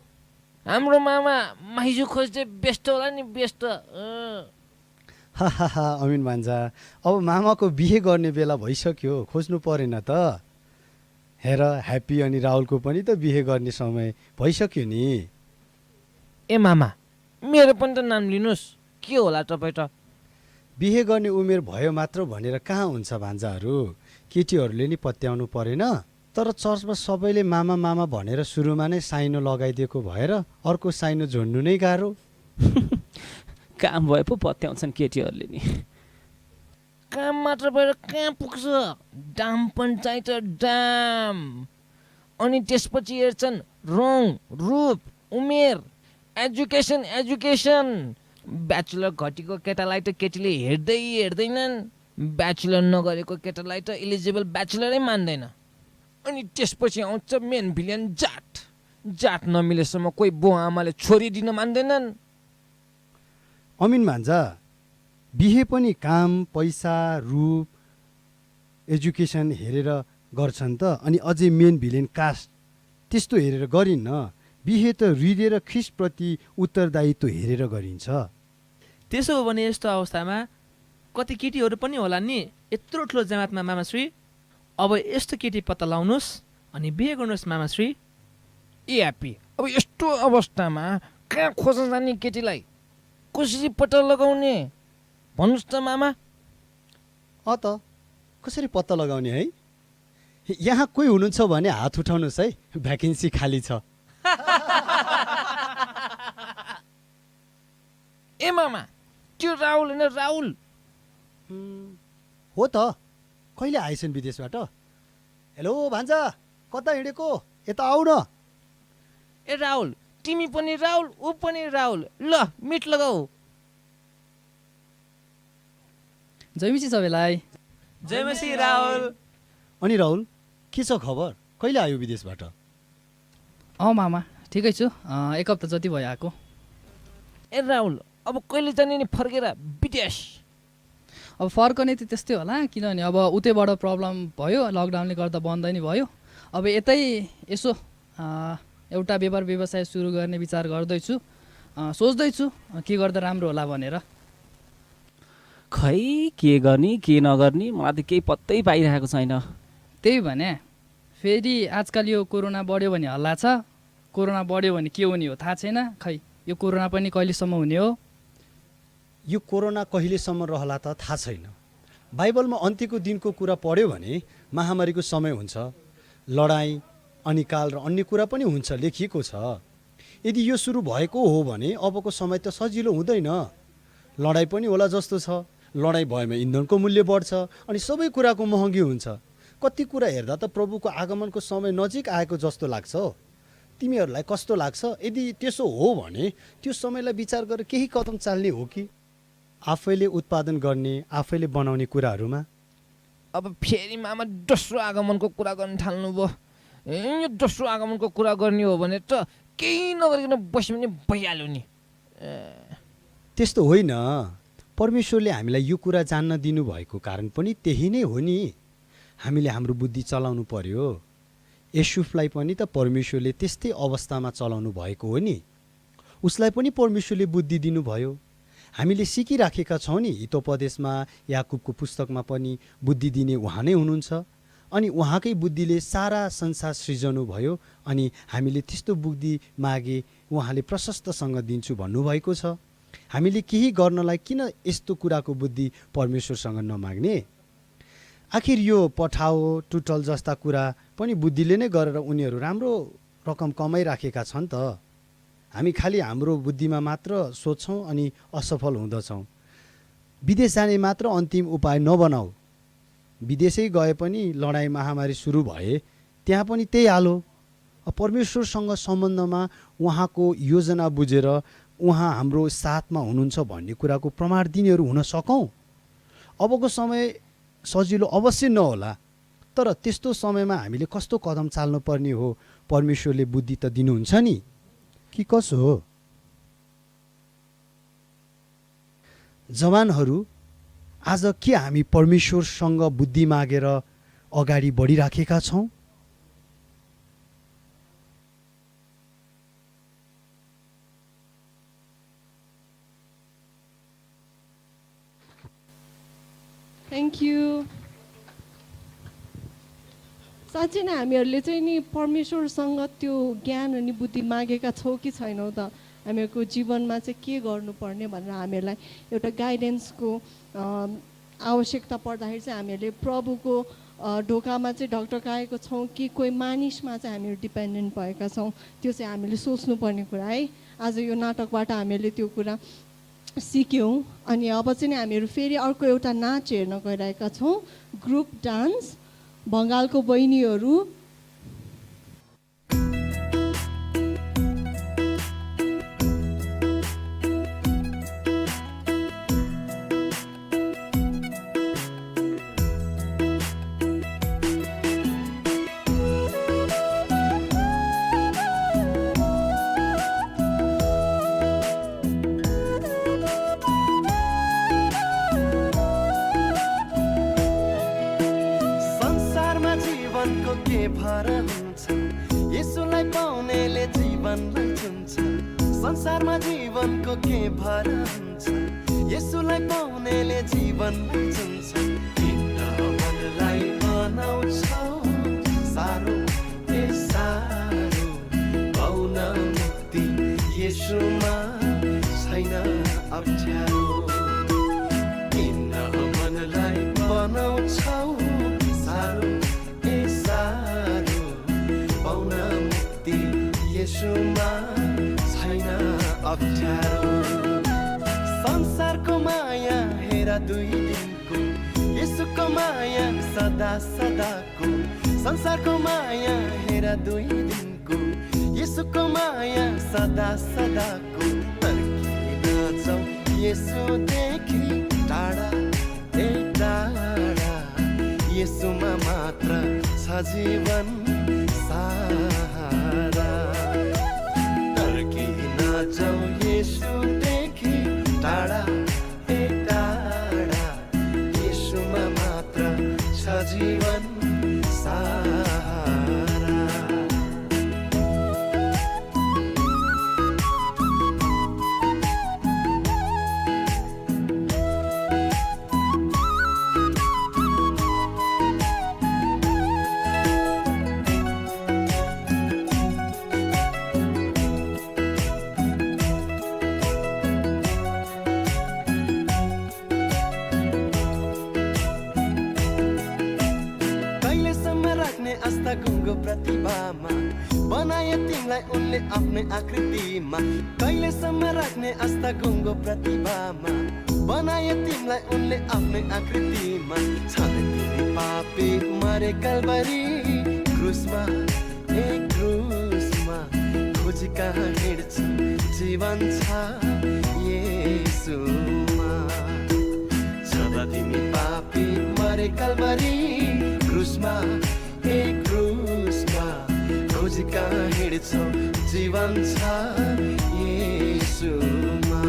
हाम्रो मामा माइजू खोज्दै व्यस्त होला नि व्यस्त
हा अमिन भान्जा अब मामाको बिहे गर्ने बेला भइसक्यो खोज्नु परेन त हेर ह्याप्पी अनि राहुलको पनि त बिहे गर्ने समय भइसक्यो नि
ए मामा मेरो पनि त नाम लिनुहोस् के होला तपाईँ त
बिहे गर्ने उमेर भयो मात्र भनेर कहाँ हुन्छ भान्जाहरू केटीहरूले नि पत्याउनु परेन तर चर्चमा सबैले मामा मामा भनेर सुरुमा नै साइनो लगाइदिएको भएर अर्को साइनो जोड्नु नै गाह्रो
काम भए पो पत्याउँछन् केटीहरूले नि
काम मात्र भएर कहाँ पुग्छ डाम पञ्चायत डाम अनि त्यसपछि हेर्छन् रङ रूप उमेर एजुकेसन ब्याचलर घटीको केटालाई त केटीले हेर्दैनन् ब्याचलर नगरेको केटालाई त इलिजिबल ब्याचलरै मान्दैन अनि त्यसपछि आउँछ मेन भिलियन जात नमिलेसम्म कोही बुवा आमाले छोरी दिन मान्दैनन्
अमिन भान्जा बिहे पनि काम पैसा रूप एजुकेसन हेरेर गर्छन् त अनि अझै मेन भिलेन कास्ट त्यस्तो हेरेर गरिन्न बिहे त हृदय र ख्रिस्टप्रति उत्तरदायित्व हेरेर गरिन्छ
त्यसो हो भने यस्तो अवस्थामा कति केटीहरू पनि होला नि यत्रो ठुलो जमातमा मामाश्री अब यस्तो केटी पत्ता लाउनुहोस् अनि बिहे गर्नुहोस् मामाश्री
ए ह्याप्पी अब यस्तो अवस्थामा कहाँ खोज्न जाने केटीलाई कसरी पत्ता लगाउने भन्नुहोस् त मामा
त
कसरी पत्ता लगाउने है? यहाँ कोही हुनुहुन्छ भने हात उठाउनुहोस् है, भ्याकेन्सी खाली छ।
ए मामा, त्यो राहुल होइन राहुल।
हो त, कहिले आएछन् विदेशबाट? हेलो भान्जा, कता हिँडेको? यता आऊ न।
ए राहुल, तिमी पनि राहुल, ऊ पनि राहुल, ल मिट लगाऊ।
जयमसी सबैलाई।
जयमसी राहुल।
अनि राहुल, के छ खबर? कहिले आयो विदेशबाट?
मामा ठिकै छु, 1 हप्ता जति भयो आएको।
ए राहुल, अब कहिले जाने नि फर्केर विदेश?
अब फर्कने त त्यस्तै होला, किनभने अब उतैबाट प्रब्लम भयो, लकडाउनले गर्दा बन्द नि भयो। अब यतै यसो एउटा व्यापार व्यवसाय सुरु गर्ने विचार गर्दैछु, सोच्दैछु के गर्दा राम्रो होला भनेर।
खै के गर्ने के नगर्ने मलाई त केही पत्तै पाइरहेको छैन।
त्यही भने फेरि आजकल यो कोरोना बढ्यो भने हल्ला छ, कोरोना बढ्यो भने के हुने हो थाहा छैन। खै यो कोरोना पनि कहिलेसम्म हुने हो?
यो कोरोना कहिलेसम्म रहला त थाहा छैन। बाइबलमा अन्त्यको दिनको कुरा पढ्यो भने महामारीको समय हुन्छ, लडाइँ, अनिकाल र अन्य कुरा पनि हुन्छ, लेखिएको छ। यदि यो सुरु भएको हो भने अबको समय त सजिलो हुँदैन। लडाइँ पनि होला जस्तो छ। लडाइँ भएमा इन्धनको मूल्य बढ्छ अनि सबै कुराको महँगी हुन्छ। कति कुरा हेर्दा त प्रभुको आगमनको समय नजिक आएको जस्तो लाग्छ। तिमीहरूलाई कस्तो लाग्छ? यदि त्यसो हो भने त्यो समयलाई विचार गरेर केही कदम चाल्ने हो कि आफैले उत्पादन गर्ने, आफैले बनाउने कुराहरूमा?
अब फेरि मामा दोस्रो आगमनको कुरा गर्न थाल्नुभयो। यो दोस्रो आगमनको कुरा गर्ने हो भने त केही नगरिकन बस्यो भने भइहाल्यो नि।
त्यस्तो होइन। परमेश्वरले हामीलाई यो कुरा जान्न दिनुभएको कारण पनि त्यही नै हो नि। हामीले हाम्रो बुद्धि चलाउनु पर्यो। युसुफलाई पनि त परमेश्वरले त्यस्तै अवस्थामा चलाउनु भएको हो नि। उसलाई पनि परमेश्वरले बुद्धि दिनुभयो। हामीले सिकिराखेका छौँ नि। हितोपदेशमा, याकुबको पुस्तकमा पनि बुद्धि दिने उहाँ नै हुनुहुन्छ। अनि उहाँकै बुद्धिले सारा संसार सृजनु भयो। अनि हामीले त्यस्तो बुद्धि मागे उहाँले प्रशस्तसँग दिन्छु भन्नुभएको छ। हामीले केही गर्नलाई किन यस्तो कुराको बुद्धि परमेश्वरसँग नमाग्ने? आखिर यो पठाओ, टुटल जस्ता कुरा पनि बुद्धिले नै गरेर उनीहरू राम्रो रकम कमाइराखेका छन् त। हामी खालि हाम्रो बुद्धिमा मात्र सोच्छौँ अनि असफल हुँदछौँ। विदेश जाने मात्र अन्तिम उपाय नबनाऊ। विदेशै गए पनि लडाइँ महामारी सुरु भए त्यहाँ पनि त्यही हाल हो। परमेश्वरसँग सम्बन्धमा उहाँको योजना बुझेर उहाँ हाम्रो साथमा हुनुहुन्छ भन्ने कुराको प्रमाण दिनेहरू हुन सकौँ। अबको समय सजिलो अवश्य नहोला, तर त्यस्तो समयमा हामीले कस्तो कदम चाल्नुपर्ने हो? परमेश्वरले बुद्धि त दिनुहुन्छ नि, कि कसो हो? जवानहरू, आज के हामी परमेश्वरसँग बुद्धि मागेर अगाडि बढिराखेका छौँ?
Thank you. साँच्चै नै हामीहरूले चाहिँ नि परमेश्वरसँग त्यो ज्ञान अनि बुद्धि मागेका छौँ कि छैनौँ त? हामीहरूको जीवनमा चाहिँ के गर्नुपर्ने भनेर हामीहरूलाई एउटा गाइडेन्सको आवश्यकता पर्दाखेरि चाहिँ हामीहरूले प्रभुको ढोकामा चाहिँ ढकढकाएको छौँ कि कोही मानिसमा चाहिँ हामीहरू डिपेन्डेन्ट भएका छौँ? त्यो चाहिँ हामीले सोच्नुपर्ने कुरा है। आज यो नाटकबाट हामीले त्यो कुरा सिक्यौँ। अनि अब चाहिँ नि हामीहरू फेरि अर्को एउटा नाच हेर्न गइरहेका छौँ, ग्रुप डान्स, बङ्गालको बहिनीहरू।
यसुलाई पाउनेले जीवनलाई चुन्छ। संसारमा जीवनको के भर हुन्छ? यसुलाई पाउनेले जीवनलाई चुन्छ। किन मनलाई बनाउँछौ सारो ए सारो? पाउन मुक्ति यसुमा छैन अप्ठ्यारो। किन मनलाई बनाउँछौ
यसुमा छैन अप्ठ्यारो संसारको माया हेर 2 दिनको यसुको माया सदा सदाको संसारको माया हेर 2 दिनको यसुको माया सदा सदाको तर्किन जाऊ यसुदेखि टाढा ए टाढा यसुमा मात्र छ जीवन सहारा तर्किन जाऊ यसुदेखि टाढा ए टाढा यसुमा मात्र छ जीवन सहारा गुङ्गो प्रतिभामा बनाए तिमीलाई उनले आफ्नै आकृतिमा कहिलेसम्म राख्ने आस्था गुङ्गो प्रतिभामा बनाए तिमीलाई उनले आफ्नै आकृतिमा छँदै तिमी पापी मरे कल्भरी क्रुसमा ए क्रुसमा खोजी कहाँ हिँड्छ जीवन छ येशूमा छँदा तिमी पापी मरे कल्भरी क्रुसमा ए क्रुसमा खोजी कहाँ हिँड्छौ जीवन छ येशूमा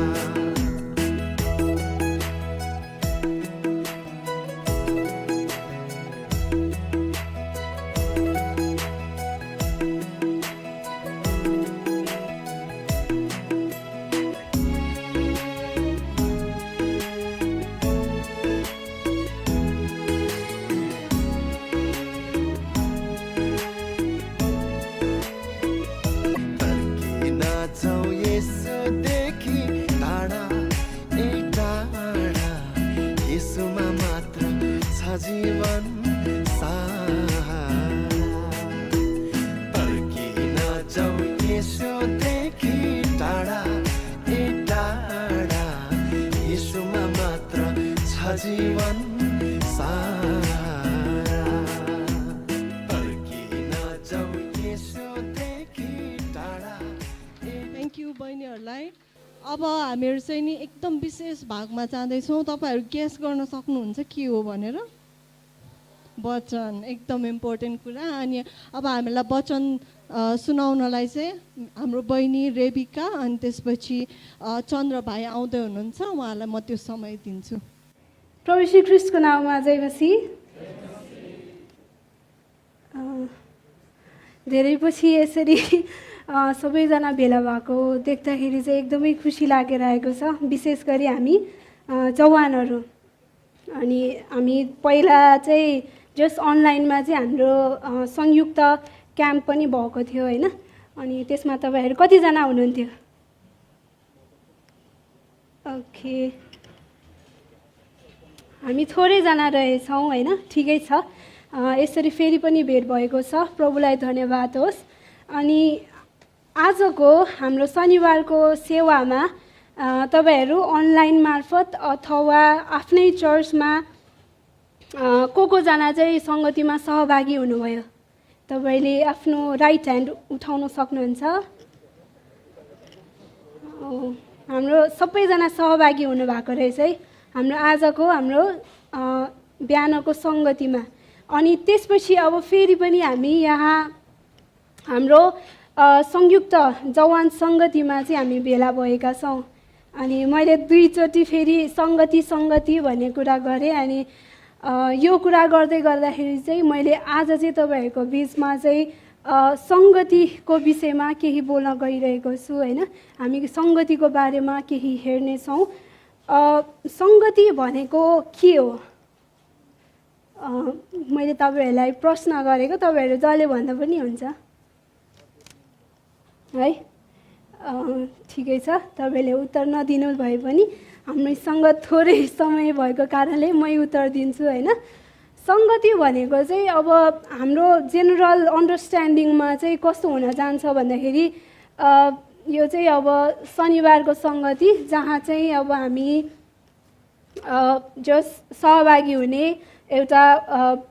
जीवन तर्किन जाऊ यसुदेखि टाढा ए टाढा यसुमा मात्र छ जीवन तर्किन जाऊ यसुदेखि टाढा।
थ्याङ्क यू बहिनीहरूलाई। अब हामीहरू चाहिँ नि एकदम विशेष भागमा जाँदैछौँ। तपाईँहरू गेस गर्न सक्नुहुन्छ के हो भनेर? वचन, एकदम इम्पोर्टेन्ट कुरा। अनि अब हामीलाई वचन सुनाउनलाई चाहिँ हाम्रो बहिनी रेबिका अनि त्यसपछि चन्द्र भाइ आउँदै हुनुहुन्छ। उहाँलाई म त्यो समय दिन्छु।
प्रभु श्री ख्रीष्टको नाममा जय मसीह। धेरै पछि यसरी सबैजना भेला भएको देख्दाखेरि चाहिँ एकदमै खुसी लागिरहेको छ। विशेष गरी हामी जवानहरू अनि हामी पहिला चाहिँ जस्ट अनलाइनमा चाहिँ हाम्रो संयुक्त क्याम्प पनि भएको थियो होइन। अनि त्यसमा तपाईँहरू कतिजना हुनुहुन्थ्यो? ओके, हामी थोरैजना रहेछौँ होइन, ठिकै छ। यसरी फेरि पनि भेट भएको छ, प्रभुलाई धन्यवाद होस्। अनि आजको हाम्रो शनिबारको सेवामा तपाईँहरू अनलाइन मार्फत अथवा आफ्नै चर्चमा कोजना चाहिँ सङ्गतिमा सहभागी हुनुभयो? तपाईँले आफ्नो राइट ह्यान्ड उठाउन सक्नुहुन्छ। हाम्रो सबैजना सहभागी हुनुभएको रहेछ है हाम्रो आजको हाम्रो बिहानको सङ्गतिमा। अनि त्यसपछि अब फेरि पनि हामी यहाँ हाम्रो संयुक्त जवान सङ्गतिमा चाहिँ हामी भेला भएका छौँ। अनि मैले दुईचोटि फेरि सङ्गति भन्ने कुरा गरेँ। अनि यो कुरा गर्दै गर्दाखेरि चाहिँ मैले आज चाहिँ तपाईँहरूको बिचमा चाहिँ सङ्गतिको विषयमा केही बोल्न गइरहेको छु होइन। हामी सङ्गतिको बारेमा केही हेर्नेछौँ। सङ्गति भनेको के हो? मैले तपाईँहरूलाई प्रश्न गरेको, तपाईँहरू जसले भन्दा पनि हुन्छ है। ठिकै छ, तपाईँले उत्तर नदिनु भए पनि हामीसँग थोरै समय भएको कारणले मै उत्तर दिन्छु होइन। सङ्गति भनेको चाहिँ अब हाम्रो जेनरल अन्डरस्ट्यान्डिङमा चाहिँ कस्तो हुन जान्छ भन्दाखेरि यो चाहिँ अब शनिबारको सङ्गति जहाँ चाहिँ अब हामी जस सहभागी हुने एउटा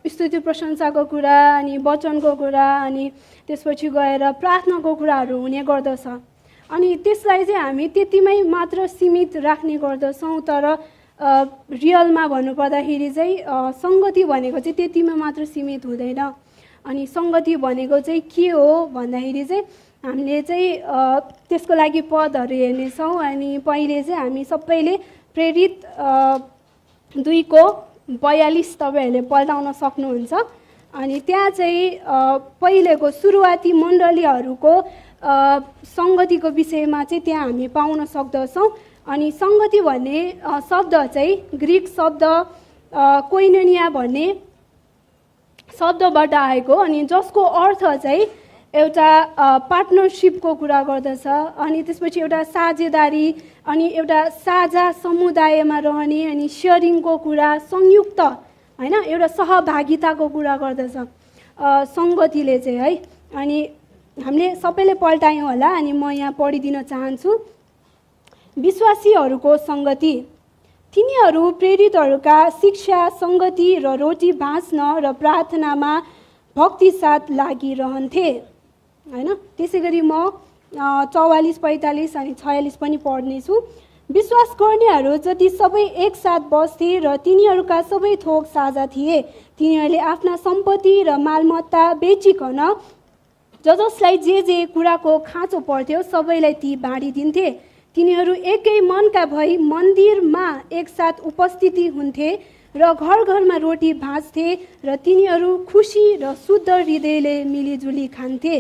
स्तुति प्रशंसाको कुरा अनि वचनको कुरा अनि त्यसपछि गएर प्रार्थनाको कुराहरू हुने गर्दछ अनि त्यसलाई चाहिँ हामी त्यतिमै मात्र सीमित राख्ने गर्दछौँ तर रियलमा भन्नुपर्दाखेरि चाहिँ सङ्गति भनेको चाहिँ त्यतिमा मात्र सीमित हुँदैन अनि सङ्गति भनेको चाहिँ के हो भन्दाखेरि चाहिँ हामीले चाहिँ त्यसको लागि पदहरू हेर्नेछौँ अनि पहिले चाहिँ हामी सबैले प्रेरित 2:42 तपाईँहरूले पल्टाउन सक्नुहुन्छ अनि त्यहाँ चाहिँ पहिलेको सुरुवाती मण्डलीहरूको सङ्गतिको विषयमा चाहिँ त्यहाँ हामी पाउन सक्दछौँ अनि सङ्गति भन्ने शब्द चाहिँ ग्रिक शब्द कोइनोनिया भन्ने शब्दबाट आएको अनि जसको अर्थ चाहिँ एउटा पार्टनरसिपको कुरा गर्दछ अनि त्यसपछि एउटा साझेदारी अनि एउटा साझा समुदायमा रहने अनि सेयरिङको कुरा संयुक्त होइन एउटा सहभागिताको कुरा गर्दछ सङ्गतिले चाहिँ है अनि हामीले सबैले पल्टायौँ होला अनि म यहाँ पढिदिन चाहन्छु विश्वासीहरूको सङ्गति तिनीहरू प्रेरितहरूका शिक्षा सङ्गति र रोटी बाँच्न र प्रार्थनामा भक्ति साथ लागिरहन्थे होइन त्यसै गरी म 44, 45 अनि 46 पनि पढ्नेछु विश्वास गर्नेहरू जति सबै एकसाथ बस्थे र तिनीहरूका सबै थोक साझा थिए तिनीहरूले आफ्ना सम्पत्ति र मालमत्ता बेचिकन जसलाई जे कुराको खाँचो पर्थ्यो सबैलाई ती बाँडिदिन्थे तिनीहरू एकै मनका भई मन्दिरमा एकसाथ उपस्थिति हुन्थे र घर घरमा रोटी भाँच्थे र तिनीहरू खुसी र शुद्ध हृदयले मिलिजुली खान्थे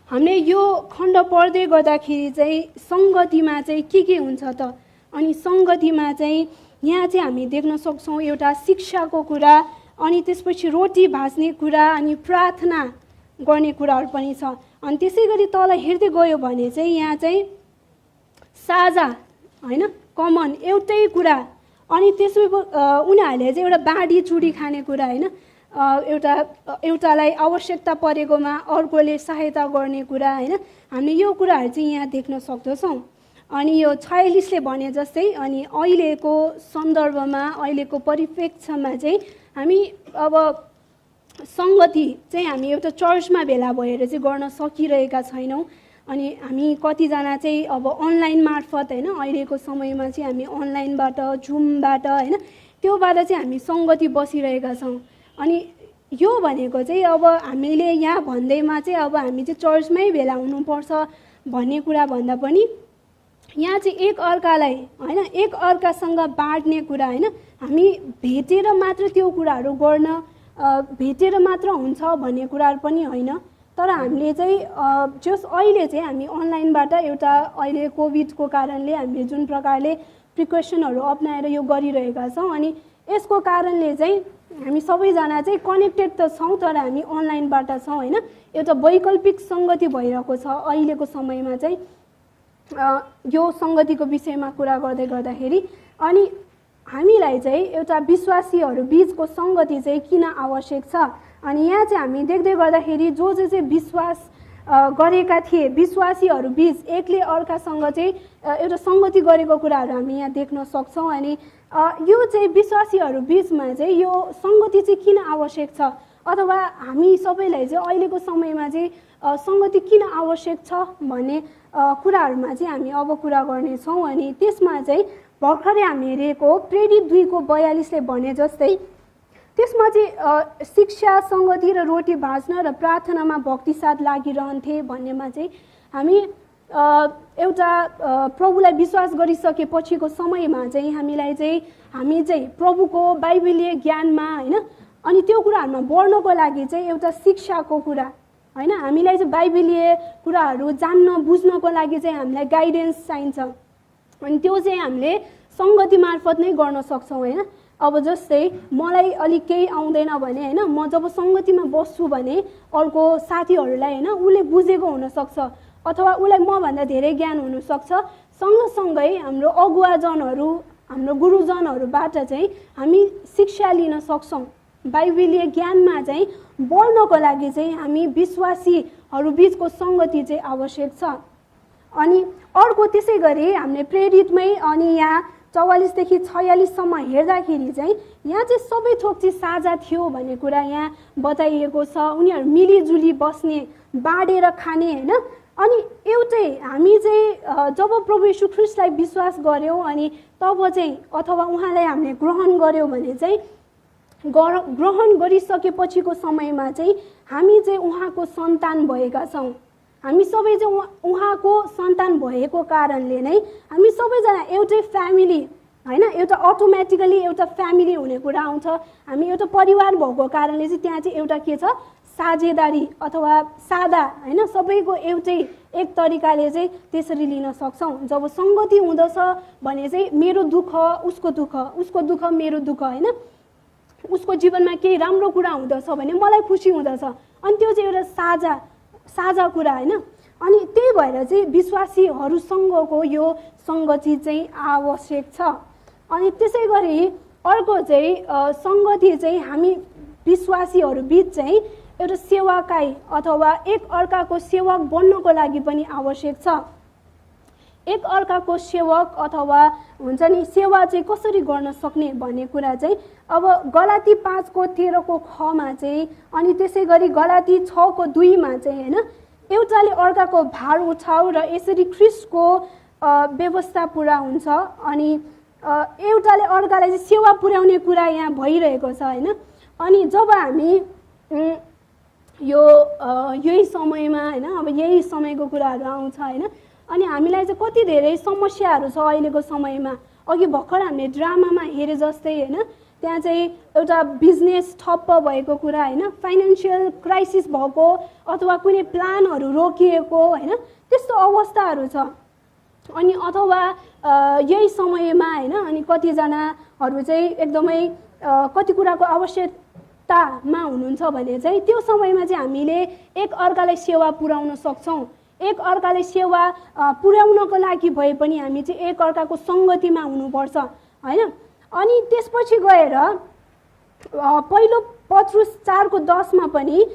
हामीले यो खण्ड पढ्दै गर्दाखेरि चाहिँ सङ्गतिमा चाहिँ के हुन्छ त अनि सङ्गतिमा चाहिँ यहाँ चाहिँ हामी देख्न सक्छौँ एउटा शिक्षाको कुरा अनि त्यसपछि रोटी भाँच्ने कुरा अनि प्रार्थना गर्ने कुराहरू पनि छ अनि त्यसै गरी तल हेर्दै गयो भने चाहिँ यहाँ चाहिँ साझा होइन कमन एउटै कुरा अनि त्यसै उनीहरूले चाहिँ एउटा बाँडी चुडी खाने कुरा होइन एउटालाई आवश्यकता परेकोमा अर्कोले सहायता गर्ने कुरा होइन हामीले यो कुराहरू चाहिँ यहाँ देख्न सक्दछौँ अनि यो 46ले भने जस्तै अनि अहिलेको सन्दर्भमा अहिलेको परिप्रेक्ष्यमा चाहिँ हामी अब सङ्गति चाहिँ हामी एउटा चर्चमा भेला भएर चाहिँ गर्न सकिरहेका छैनौँ अनि हामी कतिजना चाहिँ अब अनलाइन मार्फत होइन अहिलेको समयमा चाहिँ हामी अनलाइनबाट जुमबाट होइन त्योबाट चाहिँ हामी सङ्गति बसिरहेका छौँ अनि यो भनेको चाहिँ अब हामीले यहाँ भन्दैमा चाहिँ अब हामी चाहिँ चर्चमै भेला हुनुपर्छ भन्ने कुरा भन्दा पनि यहाँ चाहिँ एक अर्कालाई होइन एक अर्कासँग बाँड्ने कुरा होइन हामी भेटेर मात्र त्यो कुराहरू गर्न भेटेर मात्र हुन्छ भन्ने कुराहरू पनि होइन तर हामीले चाहिँ जस अहिले चाहिँ हामी अनलाइनबाट एउटा अहिले कोभिडको कारणले हामीले जुन प्रकारले प्रिकसनहरू अप्नाएर यो गरिरहेका छौँ अनि यसको कारणले चाहिँ हामी सबैजना चाहिँ कनेक्टेड त छौँ तर हामी अनलाइनबाट छौँ होइन एउटा वैकल्पिक सङ्गति भइरहेको छ अहिलेको समयमा चाहिँ यो सङ्गतिको विषयमा कुरा गर्दै गर्दाखेरि अनि हामीलाई चाहिँ एउटा विश्वासीहरू बिचको सङ्गति चाहिँ किन आवश्यक छ अनि यहाँ चाहिँ हामी देख्दै गर्दाखेरि जो चाहिँ विश्वास गरेका थिए विश्वासीहरू बिच एकले अर्कासँग चाहिँ एउटा सङ्गति गरेको कुराहरू हामी यहाँ देख्न सक्छौँ अनि यो चाहिँ विश्वासीहरू बिचमा चाहिँ यो सङ्गति चाहिँ किन आवश्यक छ अथवा हामी सबैलाई चाहिँ अहिलेको समयमा चाहिँ सङ्गति किन आवश्यक छ भन्ने कुराहरूमा चाहिँ हामी अब कुरा गर्नेछौँ अनि त्यसमा चाहिँ भर्खरै हामी हेरेको प्रेरित 2:42ले भने जस्तै त्यसमा चाहिँ शिक्षा सङ्गति र रोटी भाँच्न र प्रार्थनामा भक्ति साथ लागिरहन्थे भन्नेमा चाहिँ हामी एउटा प्रभुलाई विश्वास गरिसकेपछिको समयमा चाहिँ हामी चाहिँ प्रभुको बाइबलीय ज्ञानमा होइन अनि त्यो कुराहरूमा बढ्नको लागि चाहिँ एउटा शिक्षाको कुरा होइन हामीलाई चाहिँ बाइबलीय कुराहरू जान्न बुझ्नको लागि चाहिँ हामीलाई गाइडेन्स चाहिन्छ अनि त्यो चाहिँ हामीले सङ्गति मार्फत नै गर्न सक्छौँ होइन अब जस्तै मलाई अलिक केही आउँदैन भने होइन म जब सङ्गतिमा बस्छु भने अर्को साथीहरूलाई होइन उसले बुझेको हुनसक्छ अथवा उसलाई मभन्दा धेरै ज्ञान हुनसक्छ सँगसँगै हाम्रो अगुवाजनहरू हाम्रो गुरुजनहरूबाट चाहिँ हामी शिक्षा लिन सक्छौँ बाइबलीय ज्ञानमा चाहिँ बढ्नको लागि चाहिँ हामी विश्वासी उनीहरू बिचको सङ्गति चाहिँ आवश्यक छ। अनि अर्को त्यसै गरी हामीले प्रेरितमै अनि यहाँ 44देखि 46सम्म हेर्दाखेरि चाहिँ यहाँ चाहिँ सबै थोक चाहिँ साझा थियो भन्ने कुरा यहाँ बताइएको छ। उनीहरू मिलिजुली बस्ने, बाँडेर खाने होइन। अनि एउटै हामी चाहिँ जब प्रभु येशू ख्रीष्टलाई विश्वास गऱ्यौँ अनि तब चाहिँ अथवा उहाँलाई हामीले ग्रहण गऱ्यौँ भने चाहिँ ग्रहण गरिसकेपछिको समयमा चाहिँ हामी चाहिँ उहाँको सन्तान भएका छौँ। हामी सबै चाहिँ उहाँको सन्तान भएको कारणले नै हामी सबैजना एउटै फ्यामिली होइन, एउटा अटोमेटिकली एउटा फ्यामिली हुने कुरा आउँछ। हामी एउटा परिवार भएको कारणले चाहिँ त्यहाँ चाहिँ एउटा के छ, साझेदारी अथवा सादा होइन, सबैको एउटै एक तरिकाले चाहिँ त्यसरी लिन सक्छौँ। जब सङ्गति हुँदछ भने चाहिँ मेरो दुःख उसको दुःख, उसको दुःख मेरो दुःख होइन, उसको जीवनमा केही राम्रो कुरा हुँदछ भने मलाई खुसी हुँदछ। अनि त्यो चाहिँ एउटा साझा कुरा होइन। अनि त्यही भएर चाहिँ विश्वासीहरूसँगको यो सङ्गति चाहिँ आवश्यक छ। अनि त्यसै गरी अर्को चाहिँ सङ्गति चाहिँ हामी विश्वासीहरू बिच चाहिँ एउटा सेवाकाई अथवा एक अर्काको सेवक बन्नको लागि पनि आवश्यक छ। एक अर्काको सेवक अथवा हुन्छ नि सेवा चाहिँ कसरी गर्न सक्ने भन्ने कुरा चाहिँ अब गलाती 5:13 चाहिँ अनि त्यसै गरी गलाती 6:2 चाहिँ होइन, एउटाले अर्काको भार उठाऊ र यसरी ख्रीष्टको व्यवस्था पुरा हुन्छ। अनि एउटाले अर्कालाई चाहिँ सेवा पुर्याउने कुरा यहाँ भइरहेको छ होइन। अनि जब हामी यही समयमा होइन, अब यही समयको कुराहरू आउँछ होइन, अनि हामीलाई चाहिँ कति धेरै समस्याहरू छ अहिलेको समयमा। अघि भर्खर हामीले ड्रामामा हेरे जस्तै होइन, त्यहाँ चाहिँ एउटा बिजनेस ठप्प भएको कुरा होइन, फाइनेन्सियल क्राइसिस भएको अथवा कुनै प्लानहरू रोकिएको होइन, त्यस्तो अवस्थाहरू छ। अनि अथवा यही समयमा होइन, अनि कतिजनाहरू चाहिँ एकदमै कति कुराको आवश्यकतामा हुनुहुन्छ भने चाहिँ त्यो समयमा चाहिँ हामीले एक अर्कालाई सेवा पुर्याउन सक्छौँ। एक अर्कालाई सेवा पुर्याउनको लागि भए पनि हामी चाहिँ एक अर्काको सङ्गतिमा हुनुपर्छ होइन। अनि त्यसपछि गएर पहिलो पत्रुस 4:10 पनि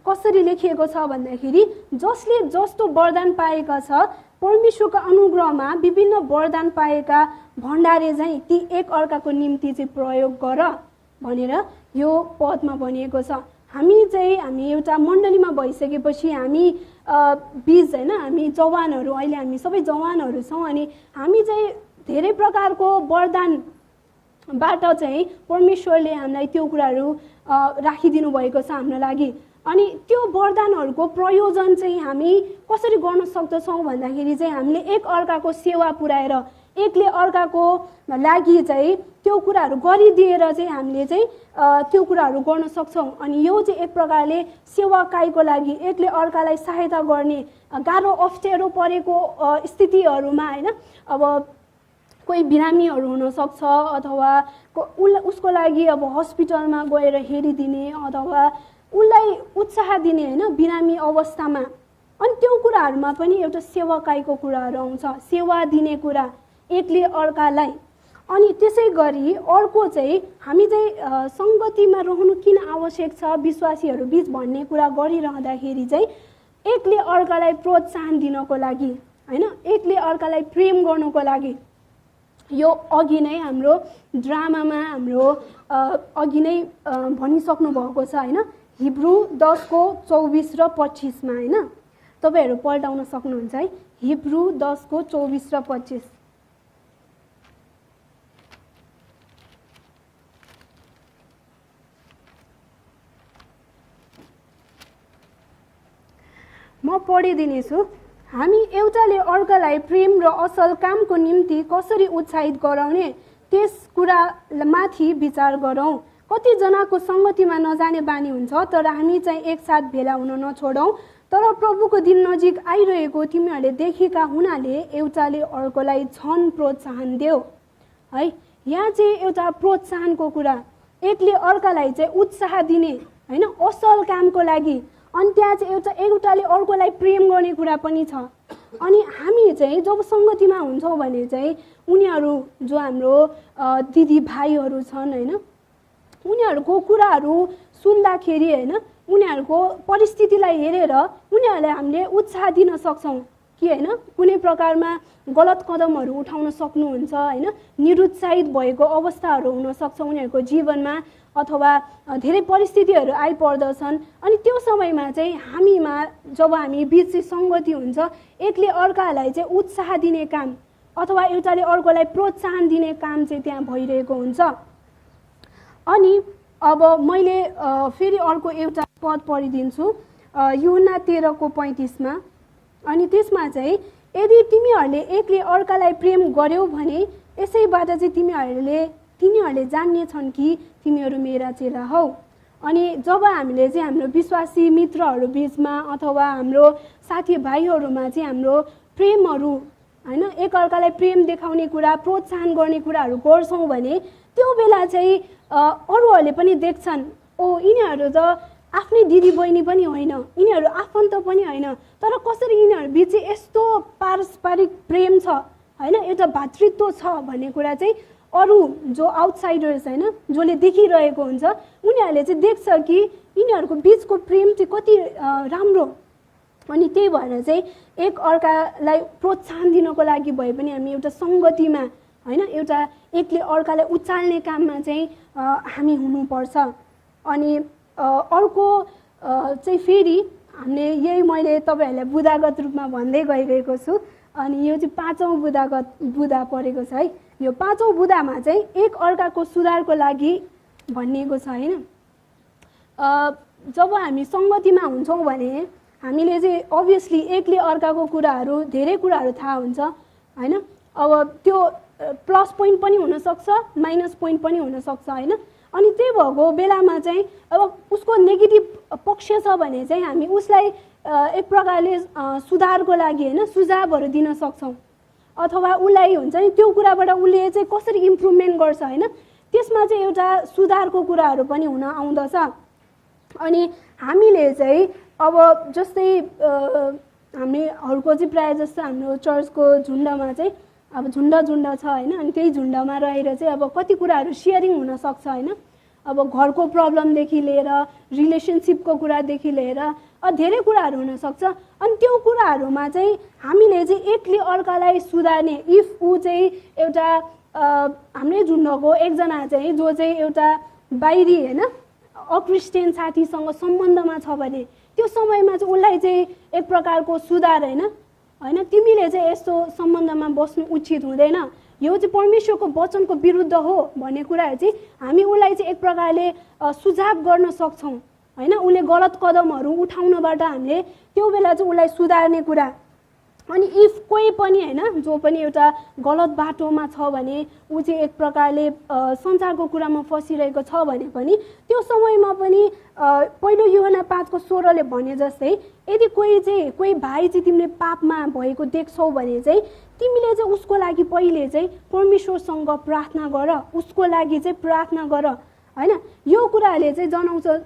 कसरी लेखिएको छ भन्दाखेरि जसले जस्तो वरदान पाएका छ परमेश्वरको अनुग्रहमा विभिन्न वरदान पाएका भण्डारे चाहिँ ती एक अर्काको निम्ति चाहिँ प्रयोग गर भनेर यो पदमा भनिएको छ। हामी एउटा मण्डलीमा भइसकेपछि हामी बिज होइन, हामी जवानहरू, अहिले हामी सबै जवानहरू छौँ। अनि हामी चाहिँ धेरै प्रकारको वरदानबाट चाहिँ परमेश्वरले हामीलाई त्यो कुराहरू राखिदिनु भएको छ हाम्रो लागि। अनि त्यो वरदानहरूको प्रयोजन चाहिँ हामी कसरी गर्न सक्दछौँ भन्दाखेरि चाहिँ हामीले एक अर्काको सेवा पुर्याएर एकले अर्काको लागि चाहिँ त्यो कुराहरू गरिदिएर चाहिँ हामीले चाहिँ त्यो कुराहरू गर्न सक्छौँ। अनि यो चाहिँ एक प्रकारले सेवाकाईको लागि एकले अर्कालाई सहायता गर्ने, गाह्रो अप्ठ्यारो परेको स्थितिहरूमा होइन, अब कोही बिरामीहरू हुनसक्छ अथवा उसको लागि अब हस्पिटलमा गएर हेरिदिने अथवा उसलाई उत्साह दिने होइन बिरामी अवस्थामा। अनि त्यो कुराहरूमा पनि एउटा सेवाकाईको कुराहरू आउँछ, सेवा दिने कुरा एकले अर्कालाई। अनि त्यसै गरी अर्को चाहिँ हामी चाहिँ सङ्गतिमा रहनु किन आवश्यक छ विश्वासीहरू बिच भन्ने कुरा गरिरहँदाखेरि चाहिँ एकले अर्कालाई प्रोत्साहन दिनको लागि होइन, एकले अर्कालाई प्रेम गर्नको लागि। यो अघि नै हाम्रो ड्रामामा हाम्रो अघि नै भनिसक्नु भएको छ होइन, हिब्रू 10:24 र 25 होइन, तपाईँहरू पल्टाउन सक्नुहुन्छ है। हिब्रू 10:24 र 25। म पढिदिनेछु। हामी एउटाले अर्कालाई प्रेम र असल कामको निम्ति कसरी उत्साहित गराउने त्यस कुरामाथि विचार गरौँ। कतिजनाको सङ्गतिमा नजाने बानी हुन्छ, तर हामी चाहिँ एकसाथ भेला हुन नछोडौँ। तर प्रभुको दिन नजिक आइरहेको तिमीहरूले देखेका हुनाले एउटाले अर्कोलाई झन् प्रोत्साहन देऊ है। यहाँ चाहिँ एउटा प्रोत्साहनको कुरा, एकले अर्कालाई चाहिँ उत्साह दिने होइन असल कामको लागि। अनि त्यहाँ चाहिँ एउटाले अर्कोलाई प्रेम गर्ने कुरा पनि छ। अनि हामी चाहिँ जब सङ्गतिमा हुन्छौँ भने चाहिँ उनीहरू जो हाम्रो दिदी भाइहरू छन् होइन, उनीहरूको कुराहरू सुन्दाखेरि होइन उनीहरूको परिस्थितिलाई हेरेर उनीहरूलाई हामीले उत्साह दिन सक्छौँ कि होइन कुनै प्रकारमा गलत कदमहरू उठाउन सक्नुहुन्छ होइन निरुत्साहित भएको अवस्थाहरू हुनसक्छ उनीहरूको जीवनमा अथवा धेरै परिस्थितिहरू आइपर्दछन् अनि त्यो समयमा चाहिँ हामीमा जब हामी बिच चाहिँ सङ्गति हुन्छ एकले अर्कालाई चाहिँ उत्साह दिने काम अथवा एउटाले अर्कोलाई प्रोत्साहन दिने काम चाहिँ त्यहाँ भइरहेको हुन्छ। अनि अब मैले फेरि अर्को एउटा पद पढिदिन्छु यूहन्ना 13:35 अनि त्यसमा चाहिँ यदि तिमीहरूले एकले अर्कालाई प्रेम गर्यौ भने यसैबाट चाहिँ तिनीहरूले जान्नेछन् कि तिमीहरू मेरा चेला हौ। अनि जब हामीले चाहिँ हाम्रो विश्वासी मित्रहरू बिचमा अथवा हाम्रो साथीभाइहरूमा चाहिँ हाम्रो प्रेमहरू होइन एकअर्कालाई प्रेम देखाउने कुरा प्रोत्साहन गर्ने कुराहरू गर्छौँ भने त्यो बेला चाहिँ अरूहरूले पनि देख्छन् ओ यिनीहरू त आफ्नै दिदी बहिनी पनि होइन यिनीहरू आफन्त पनि होइन तर कसरी यिनीहरू बिच यस्तो पारस्परिक प्रेम छ होइन एउटा भातृत्व छ भन्ने कुरा चाहिँ अरू जो आउटसाइडर्स होइन जसले देखिरहेको हुन्छ उनीहरूले चाहिँ देख्छ कि यिनीहरूको बिचको प्रेम चाहिँ कति राम्रो। अनि त्यही भएर चाहिँ एक अर्कालाई प्रोत्साहन दिनको लागि भए पनि हामी एउटा सङ्गतिमा होइन एउटा एकले अर्कालाई उचाल्ने काममा चाहिँ हामी हुनुपर्छ। अनि अर्को चाहिँ फेरि हामीले यही मैले तपाईँहरूलाई बुदागत रूपमा भन्दै गइरहेको छु अनि यो चाहिँ 5औँ बुदा परेको छ है। यो 5औँ बुदामा चाहिँ एक अर्काको सुधारको लागि भनिएको छ होइन। जब हामी सङ्गतिमा हुन्छौँ भने हामीले चाहिँ अभियसली एकले अर्काको कुराहरू धेरै कुराहरू थाहा हुन्छ होइन। अब त्यो प्लस पोइन्ट पनि हुनसक्छ माइनस पोइन्ट पनि हुनसक्छ होइन। अनि त्यही भएको बेलामा चाहिँ अब उसको नेगेटिभ पक्ष छ भने चाहिँ हामी उसलाई एक प्रकारले सुधारको लागि होइन सुझावहरू दिन सक्छौँ अथवा उसलाई हुन्छ नि त्यो कुराबाट उसले चाहिँ कसरी इम्प्रुभमेन्ट गर्छ होइन त्यसमा चाहिँ एउटा सुधारको कुराहरू पनि हुन आउँदछ। अनि हामीले चाहिँ अब जस्तै हामीहरूको चाहिँ प्रायः जस्तो हाम्रो चर्चको झुन्डमा चाहिँ अब झुन्ड छ होइन। अनि त्यही झुन्डमा रहेर चाहिँ अब कति कुराहरू सेयरिङ हुनसक्छ होइन। अब घरको प्रब्लमदेखि लिएर रिलेसनसिपको कुरादेखि लिएर धेरै कुराहरू हुनसक्छ। अनि त्यो कुराहरूमा चाहिँ हामीले चाहिँ एकले अर्कालाई सुधार्ने इफ ऊ चाहिँ एउटा हाम्रै झुन्डको एकजना चाहिँ जो चाहिँ एउटा बाहिरी होइन अक्रिस्चियन साथीसँग सम्बन्धमा छ भने त्यो समयमा चाहिँ उसलाई चाहिँ एक प्रकारको सुधार होइन तिमीले चाहिँ यस्तो सम्बन्धमा बस्नु उचित हुँदैन यो चाहिँ परमेश्वरको वचनको विरुद्ध हो भन्ने कुराहरू चाहिँ हामी उसलाई चाहिँ एक प्रकारले सुझाव गर्न सक्छौँ होइन। उसले गलत कदमहरू उठाउनबाट हामीले त्यो बेला चाहिँ उसलाई सुधार्ने कुरा। अनि इफ कोही पनि होइन जो पनि एउटा गलत बाटोमा छ भने ऊ चाहिँ एक प्रकारले संसारको कुरामा फसिरहेको छ भने पनि त्यो समयमा पनि पहिलो यूहन्ना 5:16 भने जस्तै यदि कोही भाइ चाहिँ तिमीले पापमा भएको देख्छौ भने चाहिँ तिमीले चाहिँ उसको लागि पहिले चाहिँ परमेश्वरसँग प्रार्थना गर उसको लागि चाहिँ प्रार्थना गर होइन। यो कुराहरूले चाहिँ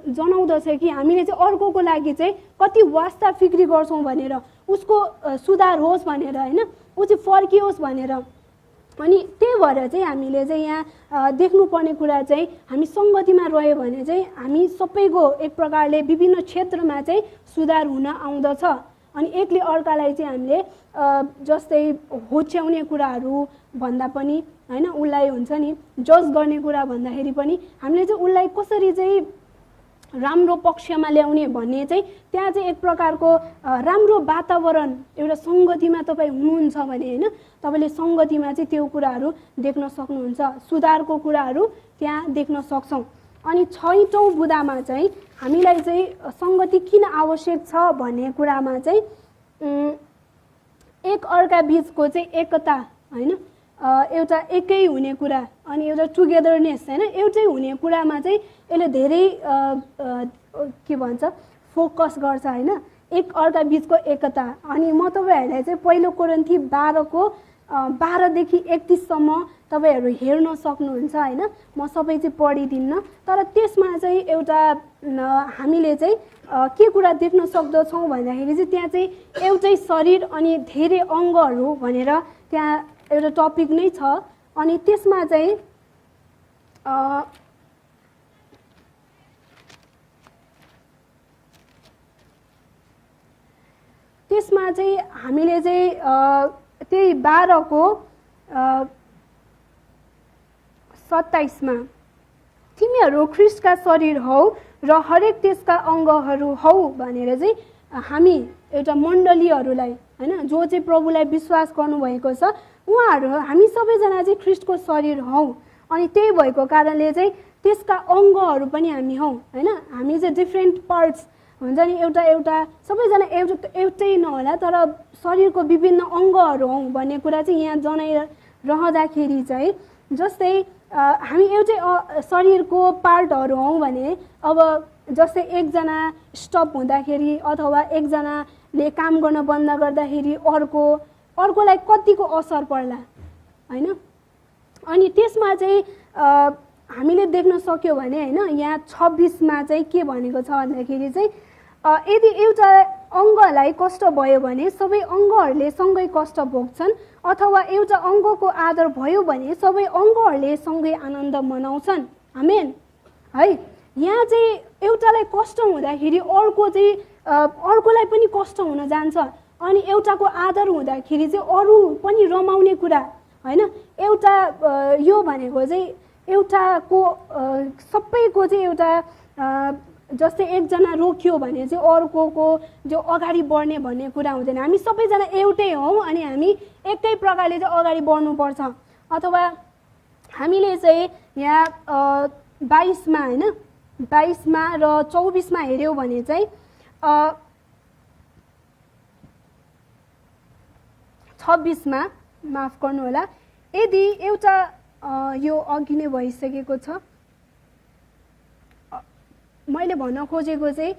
जनाउँदछ कि हामीले चाहिँ अर्कोको लागि चाहिँ कति वास्ता फिक्री गर्छौँ भनेर उसको सुधार होस् भनेर होइन ऊ चाहिँ फर्कियोस् भनेर। अनि त्यही भएर चाहिँ हामीले चाहिँ यहाँ देख्नुपर्ने कुरा चाहिँ हामी सङ्गतिमा रह्यो भने चाहिँ हामी सबैको एक प्रकारले विभिन्न क्षेत्रमा चाहिँ सुधार हुन आउँदछ। अनि एकले अर्कालाई चाहिँ हामीले जस्तै होच्याउने कुराहरू भन्दा पनि होइन उसलाई हुन्छ नि जज गर्ने कुरा भन्दाखेरि पनि हामीले चाहिँ उसलाई कसरी चाहिँ राम्रो पक्षमा ल्याउने भन्ने चाहिँ त्यहाँ चाहिँ एक प्रकारको राम्रो वातावरण एउटा सङ्गतिमा तपाईँ हुनुहुन्छ भने होइन तपाईँले सङ्गतिमा चाहिँ त्यो कुराहरू देख्न सक्नुहुन्छ सुधारको कुराहरू त्यहाँ देख्न सक्छौँ। अनि 6औँ बुदामा चाहिँ हामीलाई चाहिँ सङ्गति किन आवश्यक छ भन्ने कुरामा चाहिँ एक अर्का बिचको चाहिँ एकता होइन एउटा एकै हुने कुरा अनि एउटा टुगेदरनेस होइन एउटै हुने कुरामा चाहिँ यसले धेरै के भन्छ फोकस गर्छ होइन एक अर्का बिचको एकता। अनि म तपाईँहरूलाई चाहिँ पहिलो कोरिन्थी 12:12देखि 31सम्म तपाईँहरू हेर्न सक्नुहुन्छ होइन। म सबै चाहिँ पढिदिन्न तर त्यसमा चाहिँ एउटा हामीले चाहिँ के कुरा देख्न सक्दछौँ भन्दाखेरि चाहिँ त्यहाँ चाहिँ एउटै शरीर अनि धेरै अङ्गहरू भनेर त्यहाँ एउटा टपिक नै छ। अनि त्यसमा चाहिँ त्यसमा चाहिँ हामीले चाहिँ त्यही 12को 27मा तिमीहरू ख्रिस्टका शरीर हौ र हरेक त्यसका अङ्गहरू हौ भनेर चाहिँ हामी एउटा मण्डलीहरूलाई होइन जो चाहिँ प्रभुलाई विश्वास गर्नुभएको छ उहाँहरू हामी सबैजना चाहिँ ख्रिस्टको शरीर हौ। अनि त्यही भएको कारणले चाहिँ त्यसका अङ्गहरू पनि हामी हौ होइन। हामी चाहिँ डिफ्रेन्ट पार्ट्स हुन्छ नि, एउटा एउटा सबैजना एउटै नहोला तर शरीरको विभिन्न अङ्गहरू हौ भन्ने कुरा चाहिँ यहाँ जनाइरहँदाखेरि चाहिँ जस्तै हामी एउटै शरीरको पार्टहरू हौ भने अब जस्तै एकजना स्टप हुँदाखेरि अथवा एकजनाले काम गर्न बन्द गर्दाखेरि अर्कोलाई कतिको असर पर्ला होइन। अनि त्यसमा चाहिँ हामीले देख्न सक्यो भने होइन यहाँ 26मा चाहिँ के भनेको छ भन्दाखेरि चाहिँ यदि एउटा अङ्गलाई कष्ट भयो भने सबै अङ्गहरूले सँगै कष्ट भोग्छन् अथवा एउटा अङ्गको आदर भयो भने सबै अङ्गहरूले सँगै आनन्द मनाउँछन्। आमेन है। यहाँ चाहिँ एउटालाई कष्ट हुँदाखेरि अर्कोलाई पनि कष्ट हुन जान्छ अनि एउटाको आदर हुँदाखेरि चाहिँ अरू पनि रमाउने कुरा होइन। एउटा यो भनेको चाहिँ एउटाको सबैको चाहिँ एउटा जस्तै एकजना रोक्यो भने चाहिँ अर्कोको जो अगाडि बढ्ने भन्ने कुरा हुँदैन। हामी सबैजना एउटै हौँ अनि हामी एकै प्रकारले चाहिँ अगाडि बढ्नुपर्छ। अथवा हामीले चाहिँ यहाँ 22मा होइन 22मा र 24मा हेऱ्यौँ भने चाहिँ 26मा माफ गर्नुहोला, यदि एउटा यो अघि नै भइसकेको छ। मैले भन्न खोजेको चाहिँ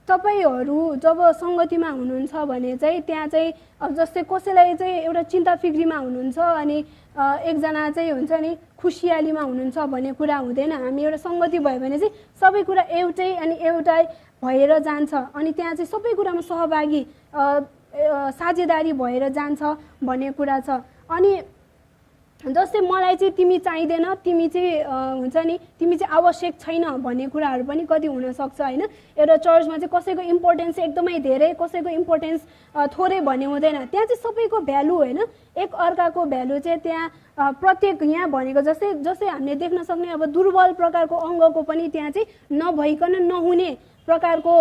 तपाईँहरू जब सङ्गतिमा हुनुहुन्छ भने चाहिँ त्यहाँ चाहिँ जस्तै कसैलाई चाहिँ एउटा चिन्ता फिक्रीमा हुनुहुन्छ अनि एकजना चाहिँ हुन्छ नि खुसियालीमा हुनुहुन्छ भन्ने कुरा हुँदैन। हामी एउटा सङ्गति भयो भने चाहिँ सबै कुरा एउटै अनि एउटै भएर जान्छ अनि त्यहाँ चाहिँ सबै कुरामा सहभागी साझेदारी भएर जान्छ भन्ने कुरा छ। अनि जस्तै मलाई चाहिँ तिमी चाहिँदैन, तिमी चाहिँ हुन्छ नि तिमी चाहिँ आवश्यक छैन भन्ने कुराहरू पनि कति हुनसक्छ होइन। एउटा चर्चमा चाहिँ कसैको इम्पोर्टेन्स एकदमै धेरै कसैको इम्पोर्टेन्स थोरै भन्ने हुँदैन। त्यहाँ चाहिँ सबैको भ्यालु होइन, एक अर्काको भ्यालु चाहिँ त्यहाँ प्रत्येक यहाँ भनेको जस्तै हामीले देख्न सक्ने अब दुर्बल प्रकारको अङ्गको पनि त्यहाँ चाहिँ नभइकन नहुने प्रकारको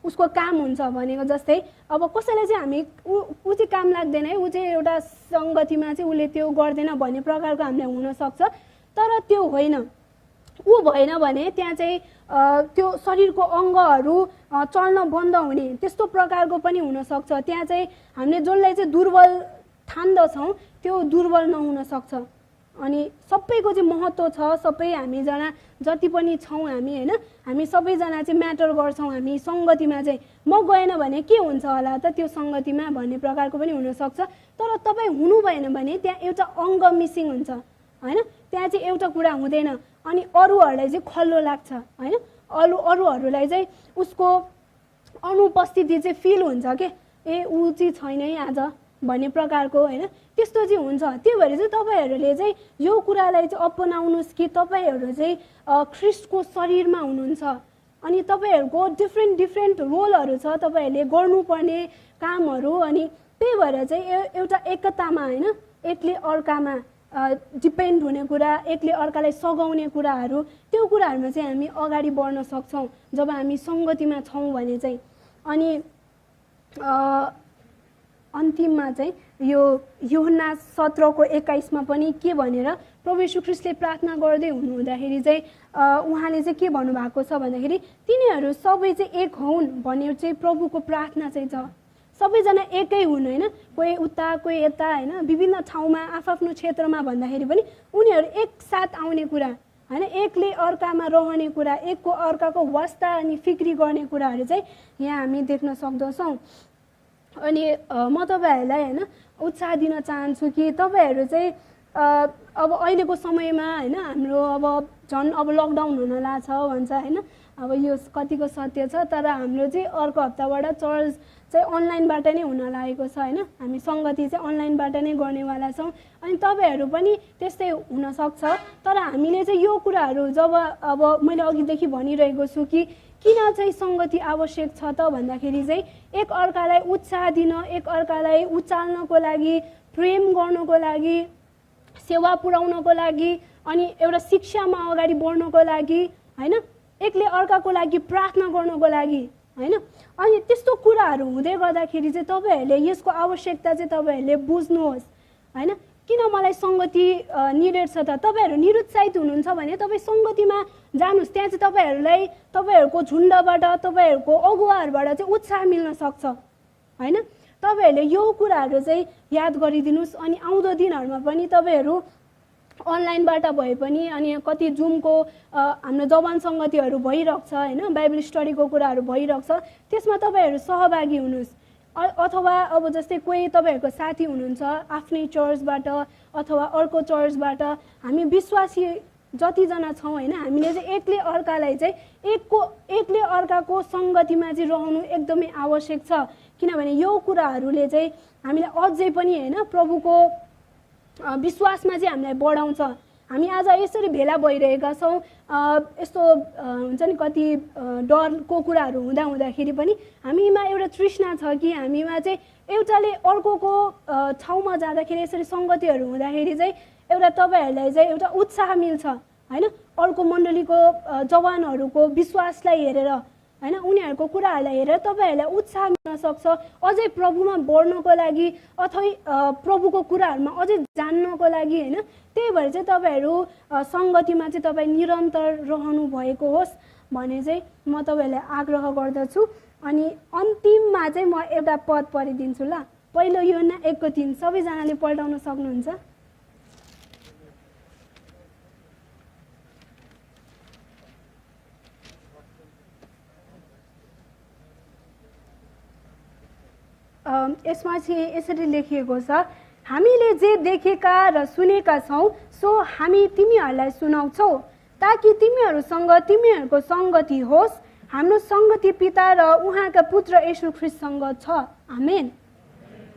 उसको काम हुन्छ भनेको जस्तै अब कसैलाई चाहिँ हामी ऊ चाहिँ काम लाग्दैन है, ऊ चाहिँ एउटा सङ्गतिमा चाहिँ उसले त्यो गर्दैन भन्ने प्रकारको हामीलाई हुनसक्छ। तर त्यो होइन, ऊ भएन भने त्यहाँ चाहिँ त्यो शरीरको अङ्गहरू चल्न बन्द हुने त्यस्तो प्रकारको पनि हुनसक्छ। त्यहाँ चाहिँ हामीले जसलाई चाहिँ दुर्बल ठान्दछौँ त्यो दुर्बल नहुन सक्छ। अनि सबैको चाहिँ महत्त्व छ, सबै हामीजना जति पनि छौँ हामी होइन, हामी सबैजना चाहिँ म्याटर गर्छौँ। हामी सङ्गतिमा चाहिँ म गएन भने के हुन्छ होला त त्यो सङ्गतिमा भन्ने प्रकारको पनि हुनसक्छ। तर तपाईँ हुनु भएन भने त्यहाँ एउटा अङ्ग मिसिङ हुन्छ होइन, त्यहाँ चाहिँ एउटा कुरा हुँदैन अनि अरूहरूलाई चाहिँ खल्लो लाग्छ होइन। अरूहरूलाई चाहिँ उसको अनुपस्थिति चाहिँ फिल हुन्छ के, ए ऊ चाहिँ छैन है आज भन्ने प्रकारको होइन, त्यस्तो चाहिँ हुन्छ। त्यही भएर चाहिँ तपाईँहरूले चाहिँ यो कुरालाई चाहिँ अपनाउनुहोस् कि तपाईँहरू चाहिँ ख्रिस्टको शरीरमा हुनुहुन्छ अनि तपाईँहरूको डिफ्रेन्ट रोलहरू छ, तपाईँहरूले गर्नुपर्ने कामहरू। अनि त्यही भएर चाहिँ एउटा एकतामा होइन, एकले अर्कामा डिपेन्ड हुने कुरा, एकले अर्कालाई सघाउने कुराहरू, त्यो कुराहरूमा चाहिँ हामी अगाडि बढ्न सक्छौँ जब हामी सङ्गतिमा छौँ भने चाहिँ। अनि अन्तिममा चाहिँ यो यूहन्ना 17:21मा पनि के भनेर प्रभु येशू ख्रिस्टले प्रार्थना गर्दै हुनुहुँदाखेरि चाहिँ उहाँले चाहिँ के भन्नुभएको छ भन्दाखेरि तिनीहरू सबै चाहिँ एक हुन् भन्ने चाहिँ प्रभुको प्रार्थना चाहिँ छ। सबैजना एकै हुन् होइन, कोही उता कोही यता होइन, विभिन्न ठाउँमा आफ्नो क्षेत्रमा भन्दाखेरि पनि उनीहरू एकसाथ आउने कुरा होइन, एकले अर्कामा रहने कुरा, एकको अर्काको वास्ता अनि फिक्री गर्ने कुराहरू चाहिँ यहाँ हामी देख्न सक्दछौँ। अनि म तपाईँहरूलाई होइन उत्साह दिन चाहन्छु कि तपाईँहरू चाहिँ अब अहिलेको समयमा होइन हाम्रो अब झन् अब लकडाउन हुन लाग्छ भन्छ होइन, अब यो कतिको सत्य छ, तर हाम्रो चाहिँ अर्को हप्ताबाट चर्च चाहिँ अनलाइनबाट नै हुन लागेको छ होइन। हामी सङ्गति चाहिँ अनलाइनबाट नै गर्नेवाला छौँ। अनि तपाईँहरू पनि त्यस्तै हुनसक्छ। तर हामीले चाहिँ यो कुराहरू जब अब मैले अघिदेखि भनिरहेको छु कि किन चाहिँ सङ्गति आवश्यक छ त भन्दाखेरि चाहिँ एक अर्कालाई उत्साह दिन, एक अर्कालाई उचाल्नको लागि, प्रेम गर्नको लागि, सेवा पुर्याउनको लागि, अनि एउटा शिक्षामा अगाडि बढ्नको लागि होइन, एकले अर्काको लागि प्रार्थना गर्नको लागि होइन। अनि त्यस्तो कुराहरू हुँदै गर्दाखेरि चाहिँ तपाईँहरूले यसको आवश्यकता चाहिँ तपाईँहरूले बुझ्नुहोस् होइन। किन मलाई सङ्गति निडेड छ त? तपाईँहरू निरुत्साहित हुनुहुन्छ भने तपाईँ सङ्गतिमा जानुहोस्, त्यहाँ चाहिँ तपाईँहरूलाई तपाईँहरूको झुन्डबाट, तपाईँहरूको अगुवाहरूबाट चाहिँ उत्साह मिल्न सक्छ होइन। तपाईँहरूले यो कुराहरू चाहिँ याद गरिदिनुहोस्। अनि आउँदो दिनहरूमा पनि तपाईँहरू अनलाइनबाट भए पनि, अनि कति जुमको हाम्रो जवान सङ्गतिहरू भइरहेको छ होइन, बाइबल स्टडीको कुराहरू भइरहेको छ, त्यसमा तपाईँहरू सहभागी हुनुहोस्। अथवा अब जस्तै कोही तपाईँहरूको साथी हुनुहुन्छ आफ्नै चर्चबाट अथवा अर्को चर्चबाट, हामी विश्वासी जतिजना छौँ होइन, हामीले चाहिँ एकले अर्कालाई चाहिँ एकले अर्काको सङ्गतिमा चाहिँ रहनु एकदमै आवश्यक छ। किनभने यो कुराहरूले चाहिँ हामीलाई अझै पनि होइन प्रभुको विश्वासमा चाहिँ हामीलाई बढाउँछ। हामी आज यसरी भेला भइरहेका छौँ, यस्तो हुन्छ नि कति डरको कुराहरू हुँदाखेरि पनि हामीमा एउटा तृष्णा छ कि हामीमा चाहिँ एउटाले अर्कोको ठाउँमा जाँदाखेरि यसरी सङ्गतिहरू हुँदाखेरि चाहिँ एउटा तपाईँहरूलाई चाहिँ एउटा उत्साह मिल्छ होइन। अर्को मण्डलीको जवानहरूको विश्वासलाई हेरेर होइन, उनीहरूको कुराहरूलाई हेरेर तपाईँहरूलाई उत्साह मिल्न सक्छ अझै प्रभुमा बढ्नको लागि अथवा प्रभुको कुराहरूमा अझै जान्नको लागि होइन। त्यही भएर चाहिँ तपाईँहरू सङ्गतिमा चाहिँ तपाईँ निरन्तर रहनु भएको होस् भने चाहिँ म तपाईँहरूलाई आग्रह गर्दछु। अनि अन्तिममा चाहिँ म एउटा पद पढिदिन्छु ल। पहिलो यूहन्ना 1:3 सबैजनाले पल्टाउन सक्नुहुन्छ? यसमा चाहिँ यसरी लेखिएको छ, हामीले जे देखेका र सुनेका छौँ सो हामी तिमीहरूलाई सुनाउँछौ ताकि तिमीहरूसँग तिमीहरूको सङ्गति होस्। हाम्रो सङ्गति पिता र उहाँका पुत्र येशू ख्रीष्टसँग छ। आमेन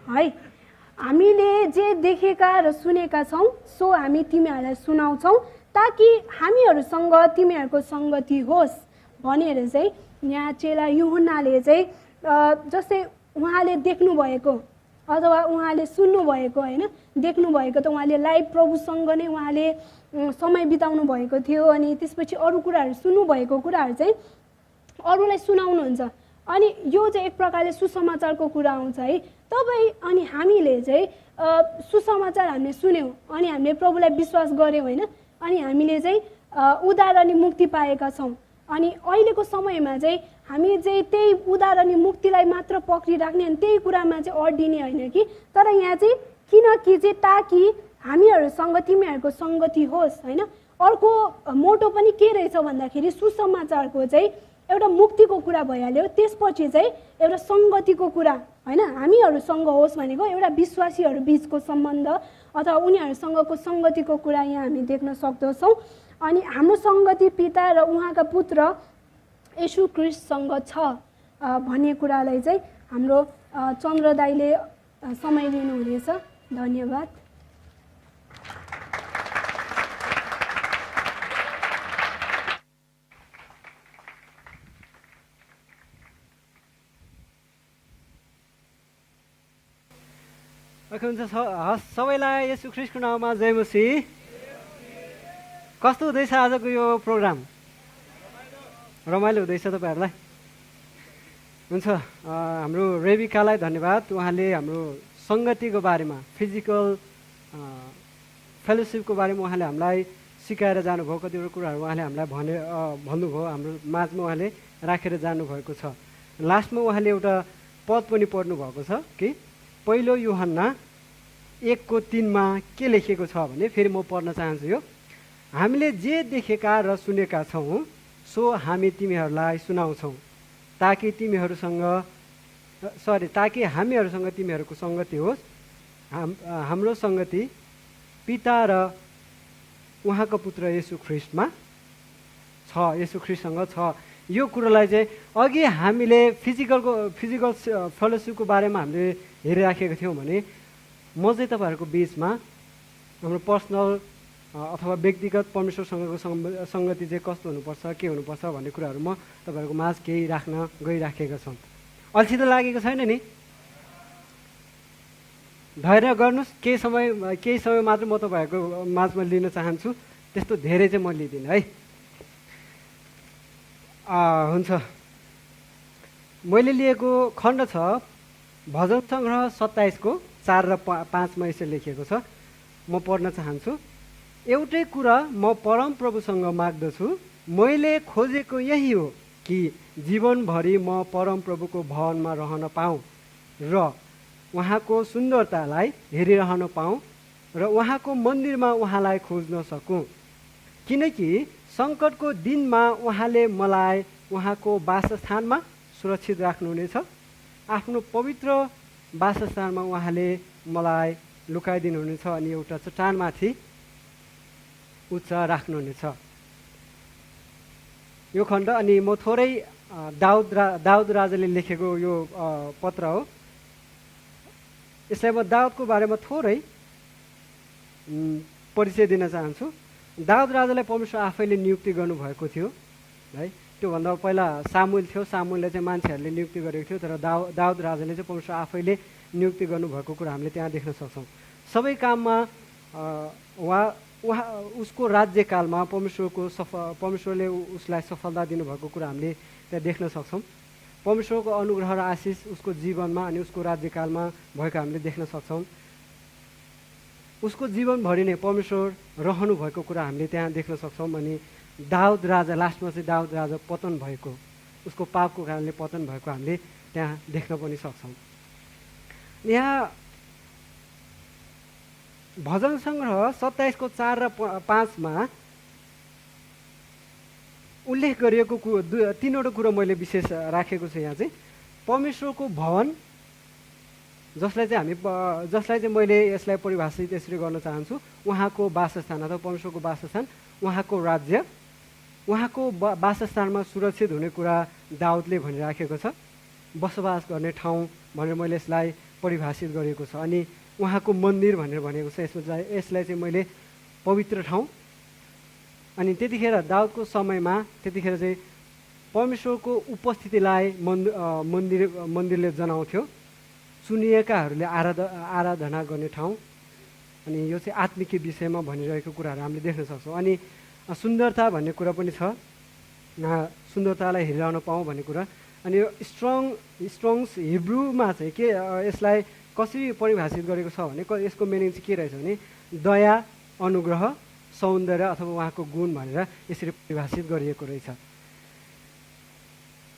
है। हामीले जे देखेका र सुनेका छौँ सो हामी तिमीहरूलाई सुनाउँछौ ताकि हामीहरूसँग तिमीहरूको सङ्गति होस् भनेर चाहिँ यहाँ चेला यूहन्नाले चाहिँ जस्तै उहाँले देख्नुभएको अथवा उहाँले सुन्नुभएको होइन, देख्नुभएको त उहाँले लाइभ प्रभुसँग नै उहाँले समय बिताउनु भएको थियो। अनि त्यसपछि अरू कुराहरू सुन्नुभएको कुराहरू चाहिँ अरूलाई सुनाउनुहुन्छ। अनि यो चाहिँ एक प्रकारले सुसमाचारको कुरा आउँछ है। तपाईँ अनि हामीले चाहिँ सुसमाचार हामीले सुन्यौँ अनि हामीले प्रभुलाई विश्वास गऱ्यौँ होइन, अनि हामीले चाहिँ उद्धार अनि मुक्ति पाएका छौँ। अनि अहिलेको समयमा चाहिँ हामी चाहिँ त्यही उद्धार अनि मुक्तिलाई मात्र पक्रिराख्ने अनि त्यही कुरामा चाहिँ अड्डिने होइन कि, तर यहाँ चाहिँ किनकि चाहिँ ताकि हामीहरूसँग तिमीहरूको सङ्गति होस् होइन। अर्को मोटो पनि के रहेछ भन्दाखेरि सुसमाचारको चाहिँ एउटा मुक्तिको कुरा भइहाल्यो, त्यसपछि चाहिँ एउटा सङ्गतिको कुरा होइन, हामीहरूसँग होस् भनेको एउटा विश्वासीहरू बिचको सम्बन्ध अथवा उनीहरूसँगको सङ्गतिको कुरा यहाँ हामी देख्न सक्दछौँ। अनि हाम्रो सङ्गति पिता र उहाँका पुत्र येशू ख्रीष्टसँग छ भन्ने कुरालाई चाहिँ हाम्रो चन्द्र दाइले समय लिनुहुनेछ। धन्यवाद।
हुन्छ सबैलाई येशू ख्रीष्टको नाममा जय मसीह। कस्तो हुँदैछ आजको यो प्रोग्राम? रमाइलो हुँदैछ तपाईँहरूलाई? हुन्छ, हाम्रो रेबिकालाई धन्यवाद। उहाँले हाम्रो सङ्गतिको बारेमा, फिजिकल फेलोसिपको बारेमा उहाँले हामीलाई सिकाएर जानुभयो। कतिवटा कुराहरू उहाँले हामीलाई भन्नुभयो, हाम्रो माझमा उहाँले राखेर जानुभएको छ। लास्टमा उहाँले एउटा पद पनि पढ्नु भएको छ कि पहिलो यूहन्ना 1:3 के लेखिएको छ भने, फेरि म पढ्न चाहन्छु यो। हामीले जे देखेका र सुनेका छौँ सो हामी तिमीहरूलाई सुनाउँछौँ ताकि हामीहरूसँग तिमीहरूको सङ्गति होस्। हाम्रो सङ्गति पिता र उहाँको पुत्र येशू ख्रीष्टमा छ, येशू ख्रीष्टसँग छ। यो कुरोलाई चाहिँ अघि हामीले फिजिकल फेलोसिपको बारेमा हामीले हेरिराखेका थियौँ भने म चाहिँ तपाईँहरूको बिचमा हाम्रो पर्सनल अथवा व्यक्तिगत परमेश्वरसँगको सङ्गति चाहिँ कस्तो हुनुपर्छ के हुनुपर्छ भन्ने कुराहरू म तपाईँहरूको माझ केही राख्न गइराखेका छौँ। अल्छी त लागेको छैन नि? धैर्य गर्नुहोस्, केही समय मात्र म तपाईँहरूको माझमा लिन चाहन्छु, त्यस्तो धेरै चाहिँ म लिँदिनँ है। हुन्छ, मैले लिएको खण्ड छ भजन सङ्ग्रह 27 को 4 र 5 मा यसरी लेखिएको छ, म पढ्न चाहन्छु। एउटै कुरा म परमप्रभुसँग माग्दछु, मैले खोजेको यही हो कि जीवनभरि म परमप्रभुको भवनमा रहन पाऊँ र उहाँको सुन्दरतालाई हेरिरहन पाऊँ र उहाँको मन्दिरमा उहाँलाई खोज्न सकूँ, किनकि सङ्कटको दिनमा उहाँले मलाई उहाँको वासस्थानमा सुरक्षित राख्नुहुनेछ। आफ्नो पवित्र वासस्थानमा उहाँले मलाई लुकाइदिनुहुनेछ अनि एउटा चट्टानमाथि उच्च राख्नुहुनेछ। यो खण्ड अनि म थोरै दाउद राजाले लेखेको यो पत्र हो। यसलाई म दाउदको बारेमा थोरै परिचय दिन चाहन्छु। दाउद राजालाई परमेश्वर आफैले नियुक्ति गर्नुभएको थियो है। त्योभन्दा पहिला सामुएल थियो, सामुएललाई चाहिँ मान्छेहरूले नियुक्ति गरेको थियो, तर दाउद राजाले चाहिँ परमेश्वर आफैले नियुक्ति गर्नुभएको कुरा हामीले त्यहाँ देख्न सक्छौँ। सबै काममा उसको राज्यकालमा परमेश्वरले उसलाई सफलता दिनुभएको कुरा हामीले त्यहाँ देख्न सक्छौँ। परमेश्वरको अनुग्रह र आशिष उसको जीवनमा अनि उसको राज्यकालमा भएको हामीले देख्न सक्छौँ। उसको जीवनभरि नै परमेश्वर रहनु भएको कुरा हामीले त्यहाँ देख्न सक्छौँ। अनि दाउद राजा लास्टमा चाहिँ दाउद राजा पतन भएको, उसको पापको कारणले पतन भएको हामीले त्यहाँ देख्न पनि सक्छौँ। यहाँ भजन सङ्ग्रह 27 को 4 र 5 मा उल्लेख गरिएको तीनवटा कुरो मैले विशेष राखेको छु। यहाँ चाहिँ परमेश्वरको भवन, जसलाई चाहिँ मैले यसलाई परिभाषित यसरी गर्न चाहन्छु, उहाँको वासस्थान अथवा परमेश्वरको वासस्थान, उहाँको राज्य, उहाँको वासस्थानमा सुरक्षित हुने कुरा दाउदले भनिराखेको छ। बसोबास गर्ने ठाउँ भनेर मैले यसलाई परिभाषित गरेको छ। अनि उहाँको मन्दिर भनेर भनेको छ। यसलाई चाहिँ मैले पवित्र ठाउँ। अनि त्यतिखेर दाउदको समयमा त्यतिखेर चाहिँ परमेश्वरको उपस्थितिलाई मन्दिरले जनाउँथ्यो। चुनिएकाहरूले आराधना गर्ने ठाउँ। अनि यो चाहिँ आत्मिक विषयमा भनिरहेको कुराहरू हामीले देख्न सक्छौँ। अनि सुन्दरता भन्ने कुरा पनि छ, सुन्दरतालाई हेरिरहन पाऊँ भन्ने कुरा। अनि यो स्ट्रङ्स हिब्रूमा चाहिँ के यसलाई कसरी परिभाषित गरेको छ भने यसको मिनिङ चाहिँ के रहेछ भने दया, अनुग्रह, सौन्दर्य अथवा उहाँको गुण भनेर यसरी परिभाषित गरिएको रहेछ।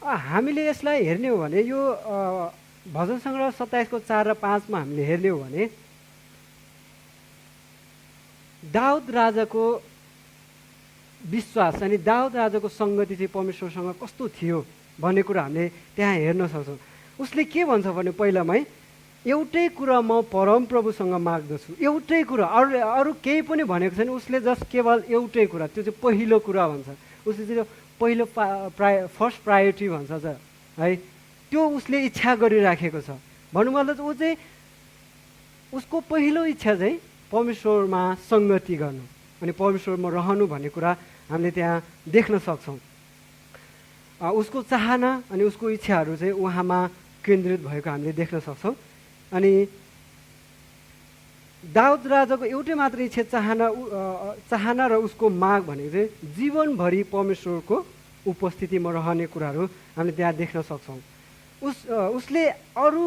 हामीले यसलाई हेर्ने हो भने यो भजन सङ्ग्रह 27 को 4 र 5 मा हामीले हेर्ने हो भने दाउद राजाको विश्वास अनि दाउद राजाको सङ्गति चाहिँ परमेश्वरसँग कस्तो थियो भन्ने कुरा हामीले त्यहाँ हेर्न सक्छौँ। उसले के भन्छ भने पहिलामै एउटै कुरा म परमप्रभुसँग माग्दछु, एउटै कुरा, अरू केही पनि भनेको छैन। उसले जस्ट केवल एउटै कुरा, त्यो चाहिँ पहिलो कुरा भन्छ। उसले चाहिँ पहिलो फर्स्ट प्रायोरिटी भन्छ है, त्यो उसले इच्छा गरिराखेको छ। भन्नु मतलब ऊ चाहिँ उसको पहिलो इच्छा चाहिँ परमेश्वरमा सङ्गति गर्नु अनि परमेश्वरमा रहनु भन्ने कुरा हामीले त्यहाँ देख्न सक्छौँ। उसको चाहना अनि उसको इच्छाहरू चाहिँ उहाँमा केन्द्रित भएको हामीले देख्न सक्छौँ। अनि दाउद राजाको एउटै मात्र इच्छा, चाहना र उसको माग भनेको चाहिँ जीवनभरि परमेश्वरको उपस्थितिमा रहने कुराहरू हामीले त्यहाँ देख्न सक्छौँ। उसले अरू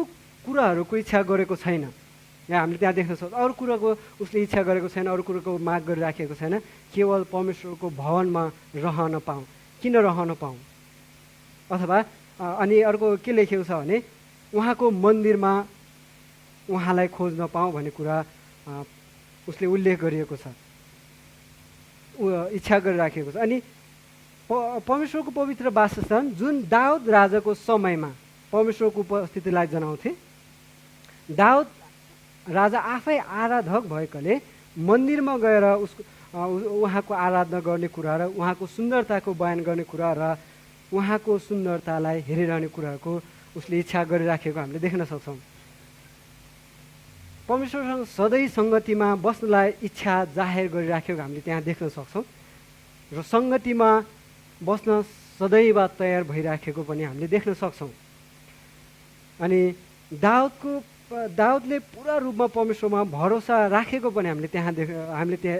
कुराहरूको इच्छा गरेको छैन। यहाँ हामीले त्यहाँ देख्न सक्छौँ अरू कुराको उसले इच्छा गरेको छैन, अरू कुराको माग गरिराखेको छैन। केवल परमेश्वरको भवनमा रहन पाऊँ, किन रहन पाऊँ, अथवा अनि अर्को के लेखेको छ भने उहाँको मन्दिरमा उहाँलाई खोज्न पाऊँ भन्ने कुरा उसले उल्लेख गरिएको छ, इच्छा गरिराखेको छ। अनि परमेश्वरको पवित्र वासस्थान जुन दाउद राजाको समयमा परमेश्वरको उपस्थितिलाई जनाउँथे। दाउद राजा आफै आराधक भएकोले मन्दिरमा गएर उहाँको आराधना गर्ने कुरा र उहाँको सुन्दरताको बयान गर्ने कुरा र उहाँको सुन्दरतालाई हेरिरहने कुराहरूको उसले इच्छा गरिराखेको हामीले देख्न सक्छौँ। परमेश्वरसँग सधैँ सङ्गतिमा बस्नलाई इच्छा जाहेर गरिराखेको हामीले त्यहाँ देख्न सक्छौँ र सङ्गतिमा बस्न सदैव तयार भइराखेको पनि हामीले देख्न सक्छौँ। अनि दाउदले पुरा रूपमा परमेश्वरमा भरोसा राखेको पनि हामीले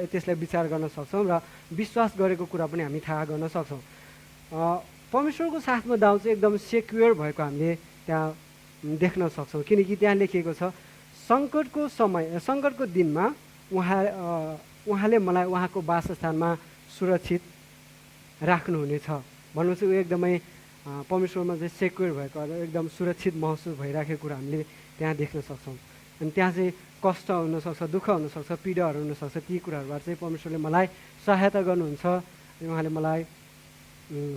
त्यसलाई विचार गर्न सक्छौँ र विश्वास गरेको कुरा पनि हामी थाहा गर्न सक्छौँ। परमेश्वरको साथमा दाउद चाहिँ एकदम सेक्युर भएको हामीले त्यहाँ देख्न सक्छौँ, किनकि त्यहाँ लेखिएको छ सङ्कटको दिनमा उहाँले मलाई उहाँको वासस्थानमा सुरक्षित राख्नुहुनेछ भन्नु चाहिँ ऊ एकदमै परमेश्वरमा चाहिँ सेक्युर भएको एकदम सुरक्षित महसुस भइराखेको कुरा हामीले त्यहाँ देख्न सक्छौँ। अनि त्यहाँ चाहिँ कष्ट हुनसक्छ, दुःख हुनसक्छ, पीडाहरू हुनसक्छ, ती कुराहरूबाट चाहिँ परमेश्वरले मलाई सहायता गर्नुहुन्छ, उहाँले मलाई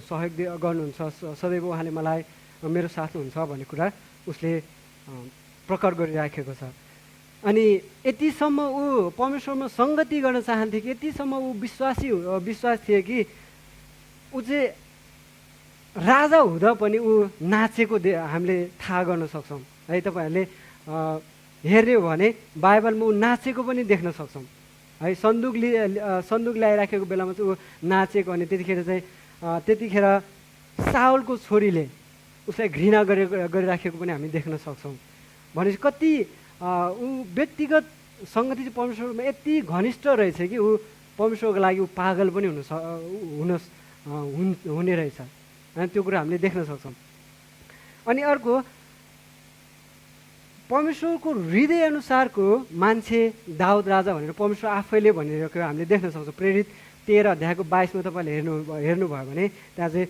सहयोग गर्नुहुन्छ, सदैव उहाँले मलाई मेरो साथ हुनुहुन्छ भन्ने कुरा उसले प्रकट गरिराखेको छ। अनि यतिसम्म ऊ परमेश्वरमा सङ्गति गर्न चाहन्थे कि यतिसम्म ऊ विश्वास थिए कि ऊ चाहिँ राजा हुँदा पनि ऊ नाचेको हामीले थाहा गर्न सक्छौँ है। तपाईँहरूले हेर्ने हो भने बाइबलमा ऊ नाचेको पनि देख्न सक्छौँ है। सन्दुक ल्याइराखेको बेलामा चाहिँ ऊ नाचेको, अनि त्यतिखेर साउलको छोरीले उसलाई घृणा गरिराखेको पनि हामी देख्न सक्छौँ। भनेपछि कति ऊ व्यक्तिगत सङ्गति चाहिँ परमेश्वरमा यति घनिष्ठ रहेछ कि ऊ परमेश्वरको लागि ऊ पागल पनि हुने रहेछ, अनि त्यो कुरा हामीले देख्न सक्छौँ। अनि अर्को परमेश्वरको हृदय अनुसारको मान्छे दाउद राजा भनेर परमेश्वर आफैले भनिरहेको हामीले देख्न सक्छौँ। प्रेरित 13 अध्यायको 22मा तपाईँले हेर्नुभयो भने त्यहाँ चाहिँ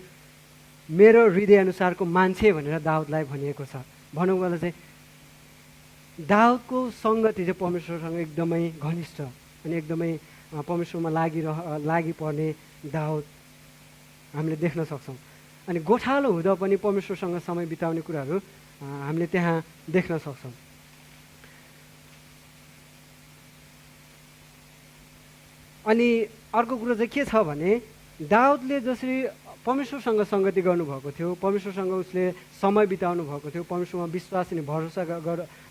मेरो हृदय अनुसारको मान्छे भनेर दाउदलाई भनिएको छ। भनौँ गर्दा चाहिँ दाउदको सङ्गति चाहिँ परमेश्वरसँग एकदमै घनिष्ठ अनि एकदमै परमेश्वरमा लागि पर्ने दाउद हामीले देख्न सक्छौँ। अनि गोठालो हुँदा पनि परमेश्वरसँग समय बिताउने कुराहरू हामीले त्यहाँ देख्न सक्छौँ। अनि अर्को कुरो चाहिँ के छ भने दाउदले जसरी परमेश्वरसँग सङ्गति गर्नुभएको थियो, परमेश्वरसँग उसले समय बिताउनु भएको थियो, परमेश्वरमा विश्वास अनि भरोसा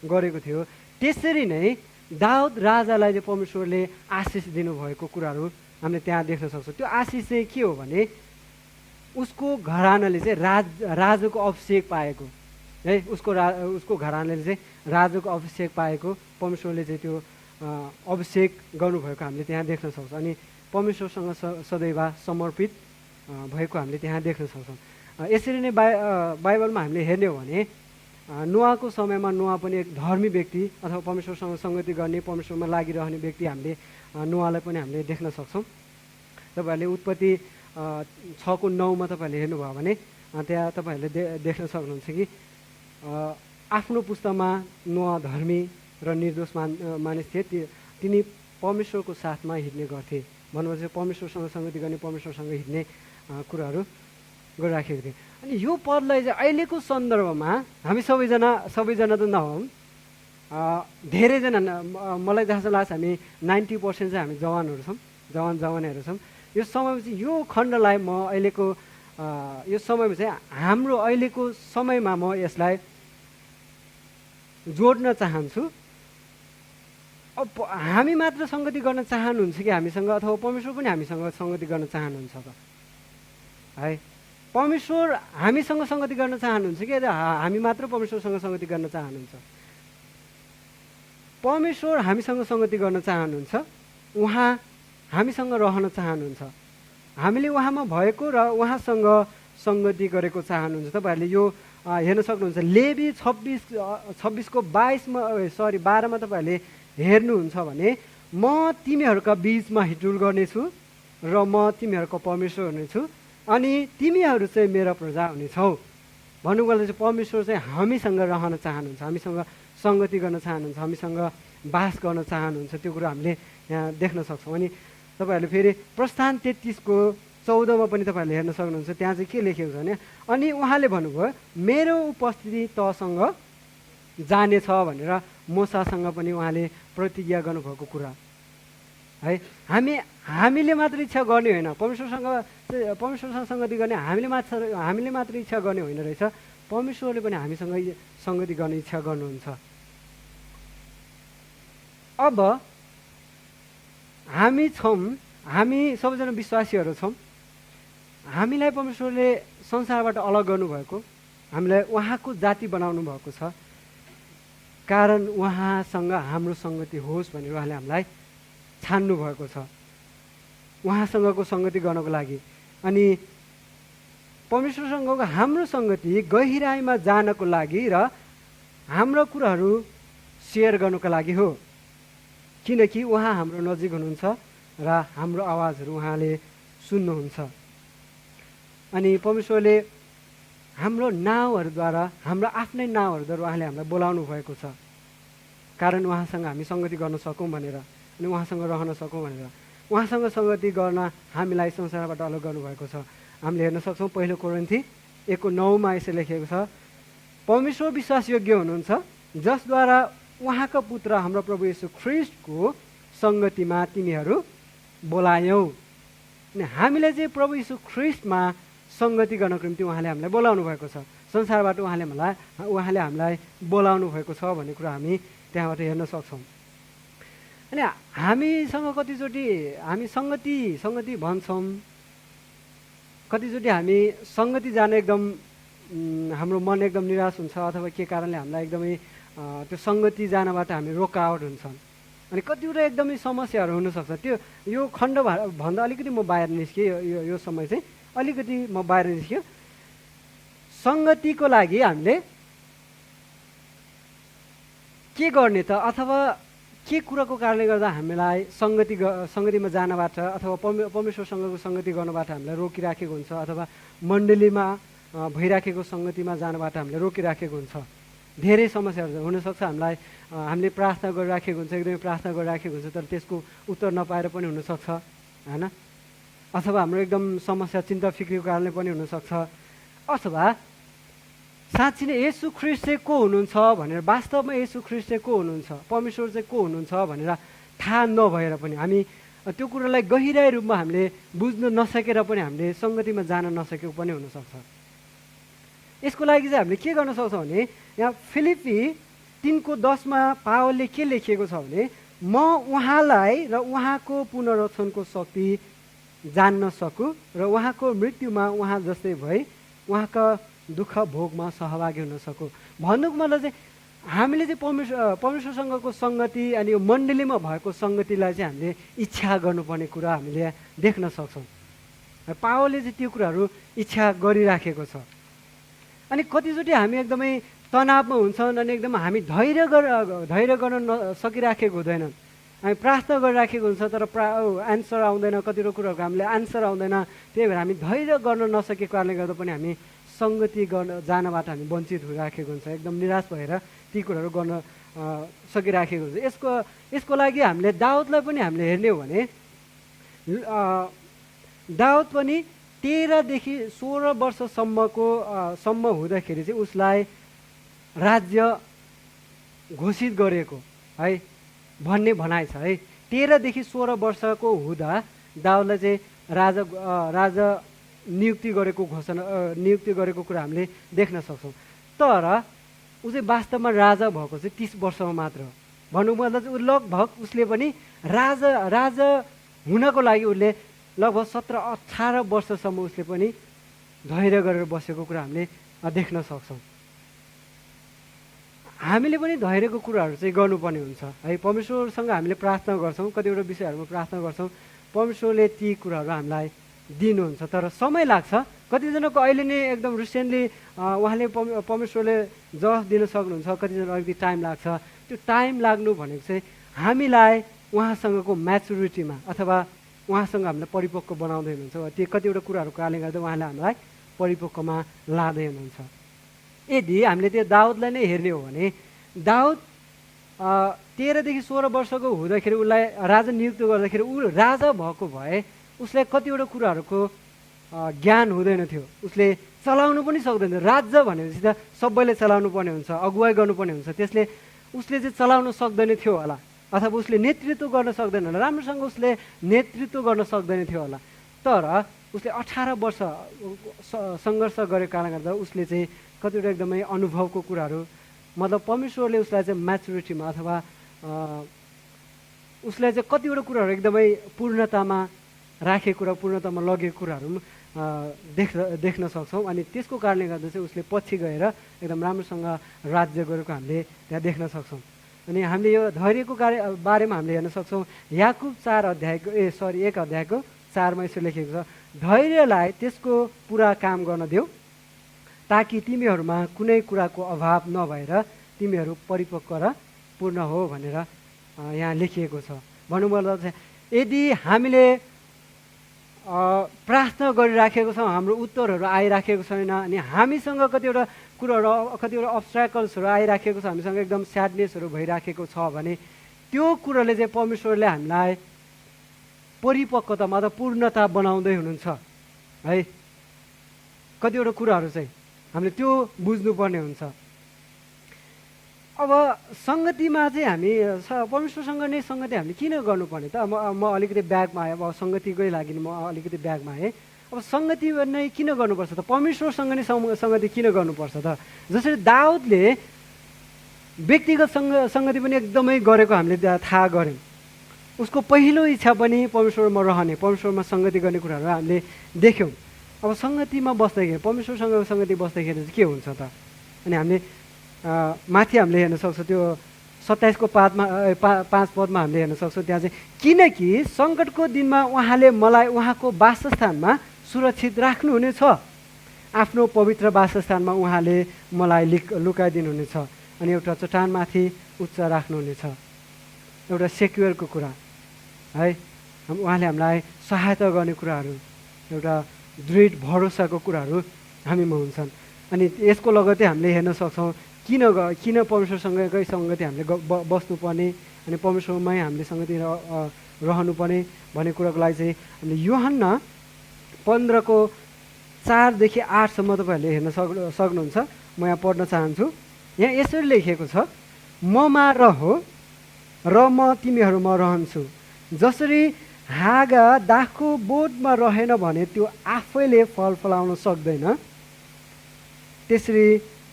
गरेको थियो, त्यसरी नै दाउद राजालाई चाहिँ परमेश्वरले आशिष दिनुभएको कुराहरू हामीले त्यहाँ देख्न सक्छौँ। त्यो आशिष चाहिँ के हो भने उसको घरानाले चाहिँ राजाको अभिषेक पाएको है। उसको घरानाले चाहिँ राजाको अभिषेक पाएको परमेश्वरले चाहिँ त्यो अभिषेक गर्नुभएको हामीले त्यहाँ देख्न सक्छौँ। अनि परमेश्वरसँग सदैव समर्पित भएको हामीले त्यहाँ देख्न सक्छौँ। यसरी नै बाइबलमा हामीले हेर्ने हो भने नोआको समयमा नोआ पनि एक धर्मी व्यक्ति अथवा परमेश्वरसँग सङ्गति गर्ने, परमेश्वरमा लागिरहने व्यक्ति हामीले नोआलाई पनि हामीले देख्न सक्छौँ। तपाईँहरूले उत्पत्ति 6:9 तपाईँहरूले हेर्नुभयो भने त्यहाँ तपाईँहरूले देख्न सक्नुहुन्छ कि आफ्नो पुस्तामा नोआ धर्मी र निर्दोष मानिस थिए, तिनी परमेश्वरको साथमा हिँड्ने गर्थे। भन्नुपर्छ परमेश्वरसँग सङ्गति गर्ने, परमेश्वरसँग हिँड्ने कुराहरू गरिराखेको थिए। अनि यो पदलाई चाहिँ अहिलेको सन्दर्भमा हामी सबैजना त नहौँ, धेरैजना मलाई जस्तो लाग्छ हामी 90% चाहिँ हामी जवानहरू छौँ, जवानहरू छौँ। यो समयमा चाहिँ यो खण्डलाई म अहिलेको यो समयमा चाहिँ हाम्रो अहिलेको समयमा म यसलाई जोड्न चाहन्छु। अब हामी मात्र सङ्गति गर्न चाहनुहुन्छ कि हामीसँग, अथवा परमेश्वर पनि हामीसँग सङ्गति गर्न चाहनुहुन्छ त है? परमेश्वर हामीसँग सङ्गति गर्न चाहनुहुन्छ कि हामी मात्र परमेश्वरसँग सङ्गति गर्न चाहनुहुन्छ? परमेश्वर हामीसँग सङ्गति गर्न चाहनुहुन्छ, उहाँ हामीसँग रहन चाहनुहुन्छ, हामीले उहाँमा भएको र उहाँसँग सङ्गति गरेको चाहनुहुन्छ। तपाईँहरूले यो हेर्न सक्नुहुन्छ लेवी 26:12मा तपाईँहरूले हेर्नुहुन्छ भने म तिमीहरूका बिचमा हिँडडुल गर्नेछु र म तिमीहरूको परमेश्वर हुनेछु अनि तिमीहरू चाहिँ मेरा प्रजा हुनेछौ भन्नुपर्दा चाहिँ परमेश्वर चाहिँ हामीसँग रहन चाहनुहुन्छ, हामीसँग सङ्गति गर्न चाहनुहुन्छ, हामीसँग बास गर्न चाहनुहुन्छ। त्यो कुरो हामीले यहाँ देख्न सक्छौँ। अनि तपाईँहरूले फेरि प्रस्थान 33:14मा पनि तपाईँहरूले हेर्न सक्नुहुन्छ। त्यहाँ चाहिँ के लेखेको छ भने अनि उहाँले भन्नुभयो मेरो उपस्थिति तसँग जानेछ भनेर मोसासँग पनि उहाँले प्रतिज्ञा गर्नुभएको कुरा है। हामी हामीले मात्र इच्छा गर्ने होइन, परमेश्वरसँग सङ्गति गर्ने हामीले मात्र इच्छा गर्ने होइन रहेछ, परमेश्वरले पनि हामीसँग सङ्गति गर्ने इच्छा गर्नुहुन्छ। अब हामी सबैजना विश्वासीहरू छौँ। हामीलाई परमेश्वरले संसारबाट अलग गर्नुभएको, हामीलाई उहाँको जाति बनाउनु भएको छ, कारण उहाँसँग हाम्रो सङ्गति होस् भनेर उहाँले हामीलाई छान्नु भएको छ उहाँसँगको सङ्गति गर्नको लागि। अनि परमेश्वरसँगको हाम्रो सङ्गति गहिराइमा जानको लागि र हाम्रो कुराहरू सेयर गर्नुको लागि हो, किनकि उहाँ हाम्रो नजिक हुनुहुन्छ र हाम्रो आवाजहरू उहाँले सुन्नुहुन्छ। अनि परमेश्वरले हाम्रो नाउँहरूद्वारा, हाम्रो आफ्नै नाउँहरूद्वारा उहाँले हामीलाई बोलाउनु भएको छ, कारण उहाँसँग हामी सङ्गति गर्न सकौँ भनेर, अनि उहाँसँग रहन सकौँ भनेर। उहाँसँग सङ्गति गर्न हामीलाई संसारबाट अलग गर्नुभएको छ। हामीले हेर्न सक्छौँ 1 कोरिन्थी 1:9 यसो लेखेको छ, परमेश्वर विश्वासयोग्य हुनुहुन्छ जसद्वारा उहाँका पुत्र हाम्रो प्रभु येशू ख्रिस्टको सङ्गतिमा तिमीहरू बोलायौ। अनि हामीले चाहिँ प्रभु येशू ख्रिस्टमा सङ्गति गर्नको निम्ति उहाँले हामीलाई बोलाउनु भएको छ। संसारबाट उहाँले हामीलाई बोलाउनु भएको छ भन्ने कुरा हामी त्यहाँबाट हेर्न सक्छौँ। अनि हामीसँग कतिचोटि हामी सङ्गति भन्छौँ, कतिचोटि हामी सङ्गति जान एकदम हाम्रो मन एकदम निराश हुन्छ, अथवा के कारणले हामीलाई एकदमै त्यो सङ्गति जानबाट हामी रोकावट हुन्छन्। अनि कतिवटा एकदमै समस्याहरू हुनसक्छ। यो खण्ड भन्दा अलिकति म बाहिर निस्केँ, यो समय चाहिँ अलिकति म बाहिर निस्क्यो। सङ्गतिको लागि हामीले के गर्ने त, अथवा के कुराको कारणले गर्दा हामीलाई सङ्गतिमा जानबाट अथवा परमेश्वरसँगको सङ्गति गर्नबाट हामीलाई रोकिराखेको हुन्छ, अथवा मण्डलीमा भइराखेको सङ्गतिमा जानबाट हामीलाई रोकिराखेको हुन्छ। धेरै समस्याहरू हुनसक्छ। हामीले प्रार्थना गरिराखेको हुन्छ, एकदमै प्रार्थना गरिराखेको हुन्छ, तर त्यसको उत्तर नपाएर पनि हुनसक्छ होइन, अथवा हाम्रो एकदम समस्या चिन्ता फिक्रीको कारणले पनि हुनसक्छ, अथवा साँच्ची नै येशू ख्रिस्ट चाहिँ को हुनुहुन्छ भनेर, वास्तवमा येशू ख्रिस्ट चाहिँ को हुनुहुन्छ, परमेश्वर चाहिँ को हुनुहुन्छ भनेर थाहा नभएर पनि, हामी त्यो कुरालाई गहिराई रूपमा हामीले बुझ्न नसकेर पनि हामीले सङ्गतिमा जान नसकेको पनि हुनसक्छ। यसको लागि चाहिँ हामीले के गर्न सक्छौँ भने, यहाँ फिलिपी 3:10 पावलले के लेखिएको छ भने, म उहाँलाई र उहाँको पुनरुत्थानको शक्ति जान्न सकु र उहाँको मृत्युमा उहाँ जस्तै भई उहाँका दुःख भोगमा सहभागी हुन सकु। भन्नुको मतलब चाहिँ हामीले चाहिँ परमेश्वरसँगको सङ्गति अनि यो मण्डलीमा भएको सङ्गतिलाई चाहिँ हामीले इच्छा गर्नुपर्ने कुरा हामीले देख्न सक्छौँ। पावलले चाहिँ त्यो कुराहरू इच्छा गरिराखेको छ। अनि कतिचोटि हामी एकदमै तनावमा हुन्छन्, अनि एकदम हामी धैर्य गर्न सकिराखेको हुँदैनन्। हामी प्रार्थना गरिराखेको हुन्छ, तर एन्सर आउँदैन, कतिवटा कुराहरूको हामीले एन्सर आउँदैन। त्यही भएर हामी धैर्य गर्न नसकेको कारणले गर्दा पनि हामी सङ्गति जानबाट हामी वञ्चित भइराखेको हुन्छ, एकदम निराश भएर ती कुराहरू गर्न सकिराखेको हुन्छ। यसको लागि हामीले दाउदलाई पनि हामीले हेर्ने हो भने, दाउद पनि 13देखि 16 वर्षसम्म हुँदाखेरि चाहिँ उसलाई राज्य घोषित गरिएको है भन्ने भनाइ छ है। 13देखि 16 वर्षको हुँदा दाउदलाई चाहिँ राजा नियुक्ति गरेको कुरा हामीले देख्न सक्छौँ। तर ऊ चाहिँ वास्तवमा राजा भएको चाहिँ 30 वर्षमा मात्र। भन्नुको मतलब चाहिँ लगभग उसले पनि राजा हुनको लागि उसले लगभग 17-18 वर्षसम्म उसले पनि धैर्य गरेर बसेको कुरा हामीले देख्न सक्छौँ। हामीले पनि धैर्यको कुराहरू चाहिँ गर्नुपर्ने हुन्छ है। परमेश्वरसँग हामीले प्रार्थना गर्छौँ, कतिवटा विषयहरूमा प्रार्थना गर्छौँ, परमेश्वरले ती कुराहरू हामीलाई दिनुहुन्छ, तर समय लाग्छ। कतिजनाको अहिले नै एकदम रिसेन्टली उहाँले परमेश्वरले जस दिन सक्नुहुन्छ, कतिजना अलिकति टाइम लाग्छ। त्यो टाइम लाग्नु भनेको चाहिँ हामीलाई उहाँसँगको म्याचुरिटीमा अथवा उहाँसँग हामीलाई परिपक्व बनाउँदै हुनुहुन्छ। त्यो कतिवटा कुराहरूको कारणले गर्दा उहाँले हामीलाई परिपक्वमा लाँदै हुनुहुन्छ। यदि हामीले त्यो दाउदलाई नै हेर्ने हो भने, दाउद 13देखि 16 वर्षको हुँदाखेरि उसलाई राजा नियुक्त गर्दाखेरि ऊ राजा भएको भए उसलाई कतिवटा कुराहरूको ज्ञान हुँदैन थियो, उसले चलाउनु पनि सक्दैन। राज्य भनेपछि त सबैले चलाउनु पर्ने हुन्छ, अगुवाई गर्नुपर्ने हुन्छ, उसले चाहिँ चलाउन सक्दैन थियो होला। अथवा उसले नेतृत्व गर्न सक्दैन होला, राम्रोसँग उसले नेतृत्व गर्न सक्दैन थियो होला, तर उसले 18 वर्ष सङ्घर्ष गरेको कारणले गर्दा उसले चाहिँ कतिवटा एकदमै अनुभवको कुराहरू, मतलब परमेश्वरले उसलाई चाहिँ म्याचुरिटीमा अथवा उसलाई चाहिँ कतिवटा कुराहरू एकदमै पूर्णतामा राखेको कुरा, पूर्णतामा लगेको कुराहरू देख्न सक्छौँ। अनि त्यसको कारणले गर्दा चाहिँ उसले पछि गएर एकदम राम्रोसँग राज्य गरेको हामीले त्यहाँ देख्न सक्छौँ। अनि हामीले यो धैर्यको बारेमा हामीले हेर्न सक्छौँ। याकुब 1 अध्यायको 4मा यसो लेखेको छ, धैर्यलाई त्यसको पुरा काम गर्न देऊ ताकि तिमीहरूमा कुनै कुराको अभाव नभएर तिमीहरू परिपक्व र पूर्ण हो भनेर यहाँ लेखिएको छ। भन्नुपर्दा चाहिँ यदि हामीले प्रार्थना गरिराखेको छौँ, हाम्रो उत्तरहरू आइराखेको छैन, अनि हामीसँग कतिवटा कुराहरू, कतिवटा अब्स्ट्याकल्सहरू आइराखेको छ, हामीसँग एकदम स्याडनेसहरू भइराखेको छ भने त्यो कुराले चाहिँ परमेश्वरले हामीलाई परिपक्वतामा अथवा पूर्णता बनाउँदै हुनुहुन्छ है। कतिवटा कुराहरू चाहिँ हामीले त्यो बुझ्नुपर्ने हुन्छ। अब सङ्गतिमा चाहिँ हामी परमेश्वरसँग नै सङ्गति हामीले किन गर्नुपर्ने त? म अलिकति ब्यागमा आएँ, अब सङ्गतिकै लागि म अलिकति ब्यागमा आएँ। अब सङ्गति नै किन गर्नुपर्छ त? परमेश्वरसँग नै सङ्गति किन गर्नुपर्छ त? जसरी दाउदले व्यक्तिगत सङ्गति पनि एकदमै गरेको हामीले थाहा गऱ्यौँ। उसको पहिलो इच्छा पनि परमेश्वरमा रहने, परमेश्वरमा सङ्गति गर्ने कुराहरू हामीले देख्यौँ। अब सङ्गतिमा बस्दाखेरि, परमेश्वरसँग सङ्गति बस्दाखेरि चाहिँ के हुन्छ त? अनि हामीले माथि हामीले हेर्न सक्छौँ, त्यो 27को 5 पदमा हामीले हेर्न सक्छौँ। त्यहाँ चाहिँ किनकि सङ्कटको दिनमा उहाँले मलाई उहाँको वासस्थानमा सुरक्षित राख्नुहुनेछ, आफ्नो पवित्र वासस्थानमा उहाँले मलाई लुकाइदिनुहुनेछ, अनि एउटा चट्टानमाथि उच्च राख्नुहुनेछ। एउटा सेक्युरको कुरा है, उहाँले हामीलाई सहायता गर्ने कुराहरू, एउटा दृढ भरोसाको कुराहरू हामीमा हुन्छन्। अनि यसको लगत्तै हामीले हेर्न सक्छौँ किन परमेश्वरसँगकै सङ्गति हामीले बस्नुपर्ने अनि परमेश्वरमै हामीले सङ्गति रहनुपर्ने भन्ने कुराको लागि चाहिँ हामीले यूहन्ना 15को 4देखि 8सम्म तपाईँहरूले हेर्न सक्नुहुन्छ। म यहाँ पढ्न चाहन्छु। यहाँ यसरी लेखिएको छ, ममा रहो र म तिमीहरूमा रहन्छु। जसरी हाँगा दाखको बोटमा रहेन भने त्यो आफैले फल फलाउन सक्दैन, त्यसरी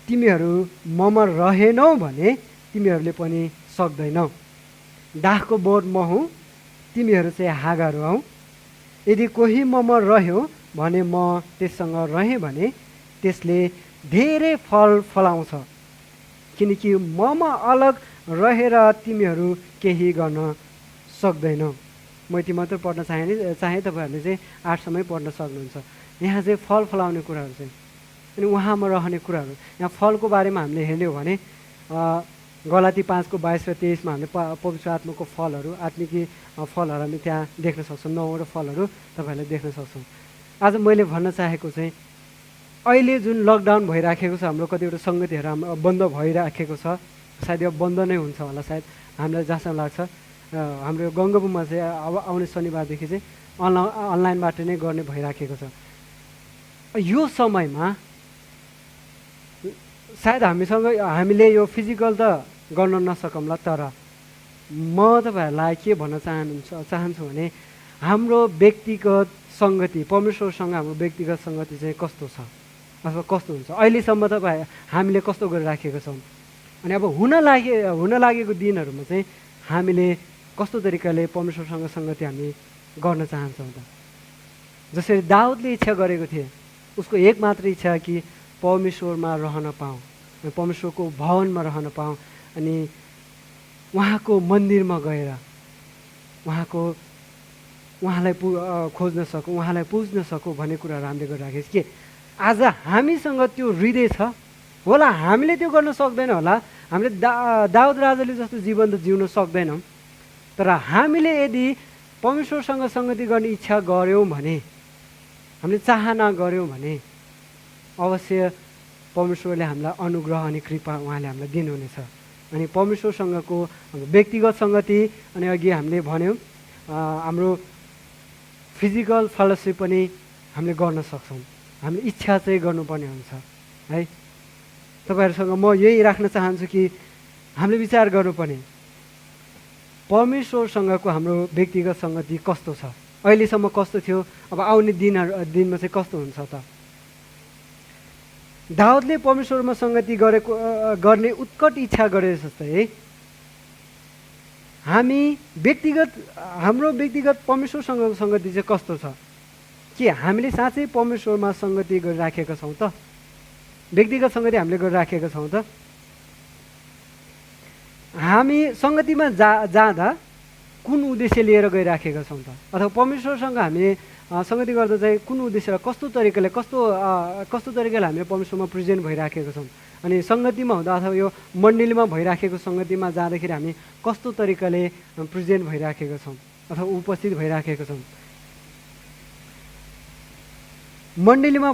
तिमीहरू ममा रहेनौ भने तिमीहरूले पनि सक्दैनौ। दाखको बोट म हुँ, तिमीहरू चाहिँ हाँगाहरू हौ। यदि कोही ममा रह्यो भने म त्यससँग रहेँ भने त्यसले धेरै फल फलाउँछ, किनकि ममा अलग रहेर तिमीहरू केही गर्न सक्दैनौ। म यति मात्र पढ्न चाहे तपाईँहरूले चाहिँ 8सम्मै पढ्न सक्नुहुन्छ। यहाँ चाहिँ फल फलाउने कुराहरू चाहिँ अनि उहाँमा रहने कुराहरू। यहाँ फलको बारेमा हामीले हेर्यौँ भने गलाती 5को 22 र 23मा हामीले पवित्र आत्माको फलहरू, आत्मिकी फलहरू हामी त्यहाँ देख्न सक्छौँ। 9वटा फलहरू तपाईँहरूले देख्न सक्छौँ। आज मैले भन्न चाहेको चाहिँ अहिले जुन लकडाउन भइराखेको छ, हाम्रो कतिवटा सङ्गतिहरू हाम्रो बन्द भइराखेको छ, सायद यो बन्द नै हुन्छ होला सायद, हामीलाई जहाँसम्म लाग्छ। हाम्रो गङ्गबुममा चाहिँ अब आउने शनिबारदेखि चाहिँ अनलाइनबाट नै गर्ने भइराखेको छ। यो समयमा सायद हामीले यो फिजिकल त गर्न नसकौँला, तर म तपाईँहरूलाई के भन्न चाहन्छु भने हाम्रो व्यक्तिगत सङ्गति, परमेश्वरसँग हाम्रो व्यक्तिगत सङ्गति चाहिँ कस्तो छ अथवा कस्तो हुन्छ, अहिलेसम्म तपाईँ हामीले कस्तो गरिराखेका छौँ। अनि अब हुन लागेको दिनहरूमा चाहिँ हामीले कस्तो तरिकाले परमेश्वरसँग सङ्गति हामी गर्न चाहन्छौँ त? जसरी दाउदले इच्छा गरेको थिए, उसको एक मात्र इच्छा कि परमेश्वरमा रहन पाऊँ, परमेश्वरको भवनमा रहन पाऊँ, अनि उहाँको मन्दिरमा गएर उहाँलाई खोज्न सकौँ, उहाँलाई पुज्न सकौँ भन्ने कुराहरू हामीले गरिराखेको छ। के आज हामीसँग त्यो हृदय छ होला? हामीले त्यो गर्न सक्दैन होला, हामीले दाउद राजाले जस्तो जीवन त जिउन सक्दैनौँ, तर हामीले यदि परमेश्वरसँग सङ्गति गर्ने इच्छा गऱ्यौँ भने, हामीले चाहना गऱ्यौँ भने अवश्य परमेश्वरले हामीलाई अनुग्रह अनि कृपा उहाँले हामीलाई दिनुहुनेछ। अनि परमेश्वरसँगको व्यक्तिगत सङ्गति, अनि अघि हामीले भन्यौँ हाम्रो फिजिकल फेलोसिप पनि हामीले गर्न सक्छौँ। हामीले इच्छा चाहिँ गर्नुपर्ने हुन्छ है। तपाईँहरूसँग म यही राख्न चाहन्छु कि हामीले विचार गर्नुपर्ने, परमेश्वरसँगको हाम्रो व्यक्तिगत सङ्गति कस्तो छ, अहिलेसम्म कस्तो थियो, अब आउने दिनमा चाहिँ कस्तो हुन्छ त? दाउदले परमेश्वरमा सङ्गति गर्ने उत्कट इच्छा गरे जस्तै है हाम्रो व्यक्तिगत परमेश्वरसँगको सङ्गति चाहिँ कस्तो छ? के हामीले साँच्चै परमेश्वरमा सङ्गति गरिराखेका छौँ त? व्यक्तिगत सङ्गति हामीले गरिराखेका छौँ त? हामी सङ्गतिमा जाँदा कुन उद्देश्य लिएर गइराखेका छौँ त? अथवा परमेश्वरसँग हामी सङ्गति गर्दा चाहिँ कुन उद्देश्य, कस्तो तरिकाले हामीले परमेश्वरमा प्रेजेन्ट भइराखेका छौँ? अनि सङ्गतिमा हुँदा अथवा यो मण्डलीमा भइराखेको सङ्गतिमा जाँदाखेरि हामी कस्तो तरिकाले प्रेजेन्ट भइराखेका छौँ अथवा उपस्थित भइराखेका छौँ? मण्डलीमा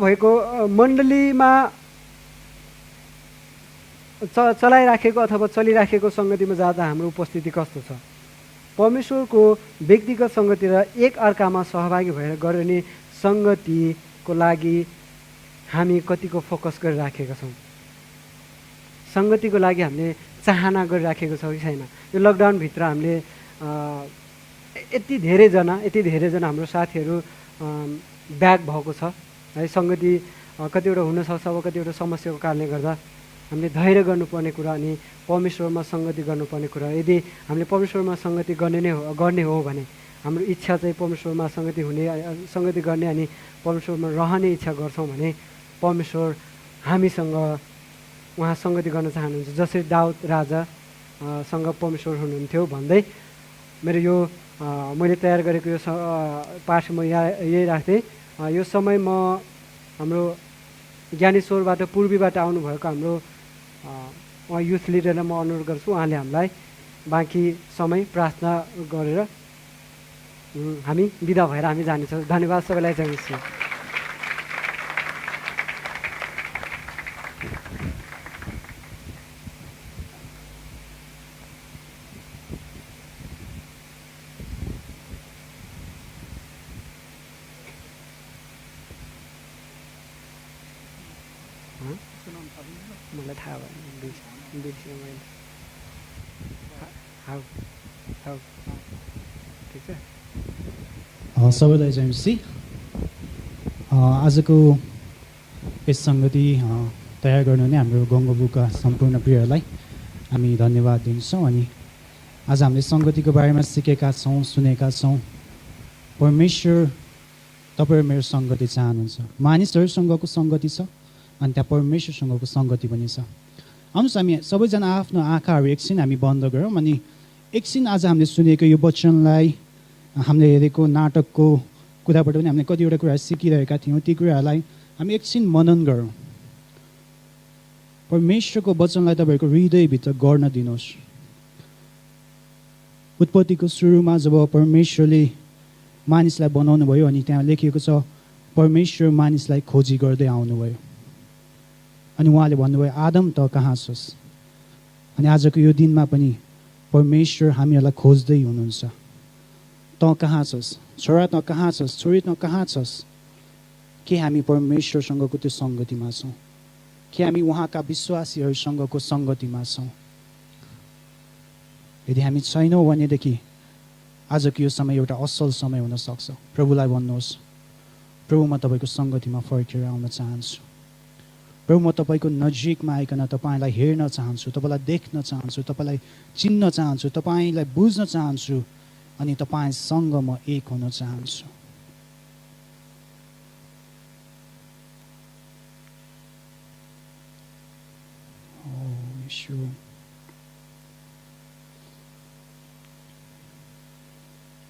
चलाइराखेको अथवा चलिराखेको सङ्गतिमा जाँदा हाम्रो उपस्थिति कस्तो छ? परमेश्वरको व्यक्तिगत सङ्गति र एक अर्कामा सहभागी भएर गर्ने सङ्गतिको लागि हामी कतिको फोकस गरिराखेका छौँ? सङ्गतिको लागि हामीले चाहना गरिराखेको छौँ कि छैन? यो लकडाउनभित्र हामीले यति धेरैजना हाम्रो साथीहरू ब्याक भएको छ है। सङ्गति कतिवटा हुनसक्छ, अब कतिवटा समस्याको कारणले गर्दा हामीले धैर्य गर्नुपर्ने कुरा अनि परमेश्वरमा सङ्गति गर्नुपर्ने कुरा। यदि हामीले परमेश्वरमा सङ्गति गर्ने हो भने हाम्रो इच्छा चाहिँ परमेश्वरमा सङ्गति गर्ने अनि परमेश्वरमा रहने इच्छा गर्छौँ भने परमेश्वर हामीसँग उहाँ सङ्गति गर्न चाहनुहुन्छ। जसरी दाउद राजासँग परमेश्वर हुनुहुन्थ्यो भन्दै मेरो यो मैले तयार गरेको यो पाठ म यही राख्थेँ। यो समय म हाम्रो ज्ञानेश्वरबाट पूर्वीबाट आउनुभएको हाम्रो उहाँ युथ लिडरलाई म अनुरोध गर्छु, उहाँले हामीलाई बाँकी समय प्रार्थना गरेर हामी बिदा भएर हामी जानेछौँ। धन्यवाद सबैलाई। जय मसीह। मलाई थाहा भयो ठिक छ।
सबैलाई जय मसीह। आजको यस सङ्गति तयार गर्नुहुने हाम्रो गङ्गोबुका सम्पूर्ण प्रियहरूलाई हामी धन्यवाद दिन्छौँ। अनि आज हामीले सङ्गतिको बारेमा सिकेका छौँ, सुनेका छौँ। परमेश्वर तपाईँ मेरो सङ्गति चाहनुहुन्छ। मानिसहरूसँगको सङ्गति छ अनि त्यहाँ परमेश्वरसँगको सङ्गति पनि छ। आउनुहोस् हामी सबैजना आफ्नो आँखाहरू एकछिन हामी बन्द गरौँ अनि एकछिन आज हामीले सुनेको यो वचनलाई, हामीले हेरेको नाटकको कुराबाट पनि हामीले कतिवटा कुराहरू सिकिरहेका थियौँ, ती कुराहरूलाई हामी एकछिन मनन गरौँ। परमेश्वरको वचनलाई तपाईँहरूको हृदयभित्र गर्न दिनुहोस्। उत्पत्तिको सुरुमा जब परमेश्वरले मानिसलाई बनाउनु भयो अनि त्यहाँ लेखिएको छ परमेश्वर मानिसलाई खोजी गर्दै आउनुभयो अनि उहाँले भन्नुभयो आदम त कहाँ छस्? अनि आजको यो दिनमा पनि परमेश्वर हामीहरूलाई खोज्दै हुनुहुन्छ। त कहाँ छस्? छोरा त कहाँ छस्? छोरी त कहाँ छस्? के हामी परमेश्वरसँगको त्यो सङ्गतिमा छौँ? के हामी उहाँका विश्वासीहरूसँगको सङ्गतिमा छौँ? यदि हामी छैनौँ भनेदेखि आजको यो समय एउटा असल समय हुनसक्छ। प्रभुलाई भन्नुहोस्, प्रभु म तपाईँको सङ्गतिमा फर्केर आउन चाहन्छु। प्रभु म तपाईँको नजिकमा आइकन तपाईँलाई हेर्न चाहन्छु, तपाईँलाई देख्न चाहन्छु, तपाईँलाई चिन्न चाहन्छु, तपाईँलाई बुझ्न चाहन्छु अनि तपाईँसँग म एक हुन चाहन्छु।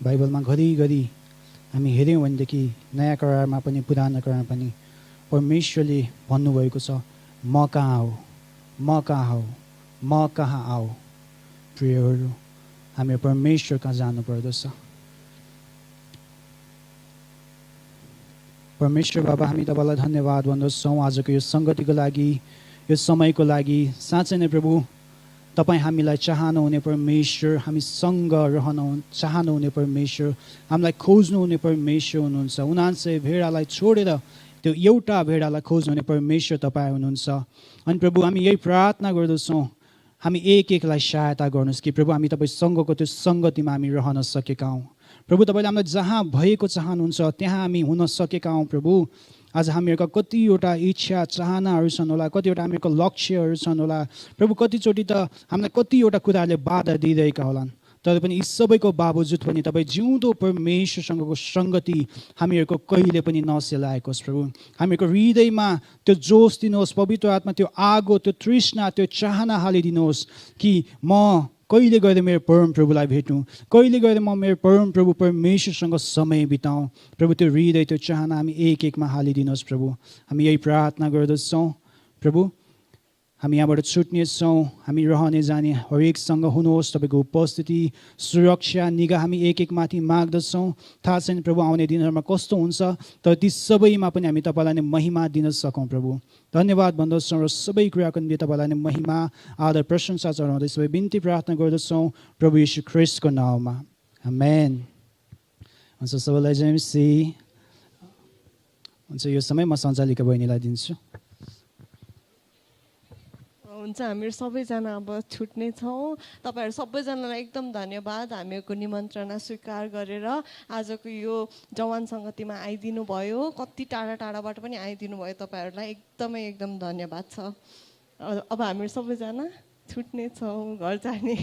बाइबलमा घरिघरि हामी हेऱ्यौँ भनेदेखि नयाँ करारमा पनि पुरानो करारमा पनि परमेश्वरले भन्नुभएको छ म कहाँ हो, म कहाँ हो, म कहाँ आओ। प्रियहरू, हामी परमेश्वर कहाँ जानुपर्दछ। परमेश्वर बाबा, हामी तपाईँलाई धन्यवाद भन्दछौँ आजको यो सङ्गतिको लागि, यो समयको लागि। साँच्चै नै प्रभु, तपाईँ हामीलाई चाहनुहुने परमेश्वर, हामीसँग रहन चाहनुहुने परमेश्वर, हामीलाई खोज्नुहुने परमेश्वर हुनुहुन्छ। 79 भेडालाई छोडेर त्यो एउटा भेडालाई खोज्नुहुने परमेश्वर तपाईँ हुनुहुन्छ। अनि प्रभु, हामी यही प्रार्थना गर्दछौँ हामी एक एकलाई सहायता गर्नुहोस् कि प्रभु हामी तपाईँसँगको त्यो सङ्गतिमा हामी रहन सकेका हौँ। प्रभु तपाईँले हामीलाई जहाँ भएको चाहनुहुन्छ त्यहाँ हामी हुन सकेका हौँ। प्रभु आज हामीहरूका कतिवटा इच्छा चाहनाहरू छन् होला, कतिवटा हामीहरूको लक्ष्यहरू छन् होला प्रभु, कतिचोटि त हामीलाई कतिवटा कुराहरूले बाधा दिइरहेका होलान्, तर पनि यी सबैको बावजुद पनि तपाईँ जिउँदो परमेश्वरसँगको सङ्गति हामीहरूको कहिले पनि नसेलाएको होस्। प्रभु हामीहरूको हृदयमा त्यो जोस दिनुहोस्, पवित्र आत्मा त्यो आगो, त्यो तृष्णा, त्यो चाहना हालिदिनुहोस् कि म कहिले गएर मेरो परम प्रभुलाई भेटौँ, कहिले गएर म मेरो परम प्रभु परमेश्वरसँग समय बिताउँ। प्रभु त्यो हृदय, त्यो चाहना हामी एक एकमा हालिदिनुहोस्। प्रभु हामी यही प्रार्थना गर्दछौँ। प्रभु हामी यहाँबाट छुट्नेछौँ, हामी रहने जाने हरेकसँग हुनुहोस्, तपाईँको उपस्थिति, सुरक्षा, निगाह हामी एक एक माथि माग्दछौँ। थाहा छैन प्रभु आउने दिनहरूमा कस्तो हुन्छ, तर ती सबैमा पनि हामी तपाईँलाई नै महिमा दिन सकौँ। प्रभु धन्यवाद भन्दछौँ र सबै कुराको निम्ति तपाईँलाई नै महिमा, आदर, प्रशंसा चढाउँदै सबै बिन्ती प्रार्थना गर्दछौँ प्रभु यीशु ख्रिस्टको नाउँमा, आमेन। हुन्छ सबैलाई जय मसीह। हुन्छ यो समय म सञ्चालिका बहिनीलाई दिन्छु।
हुन्छ हामीहरू सबैजना अब छुट्ने छौँ। तपाईँहरू सबैजनालाई एकदम धन्यवाद, हामीहरूको निमन्त्रणा स्वीकार गरेर आजको यो जवान सङ्गतिमा आइदिनु भयो। कति टाढा टाढाबाट पनि आइदिनु भयो, तपाईँहरूलाई एकदमै एकदम धन्यवाद छ। अब हामीहरू सबैजना छुट्ने छौँ, घर जाने।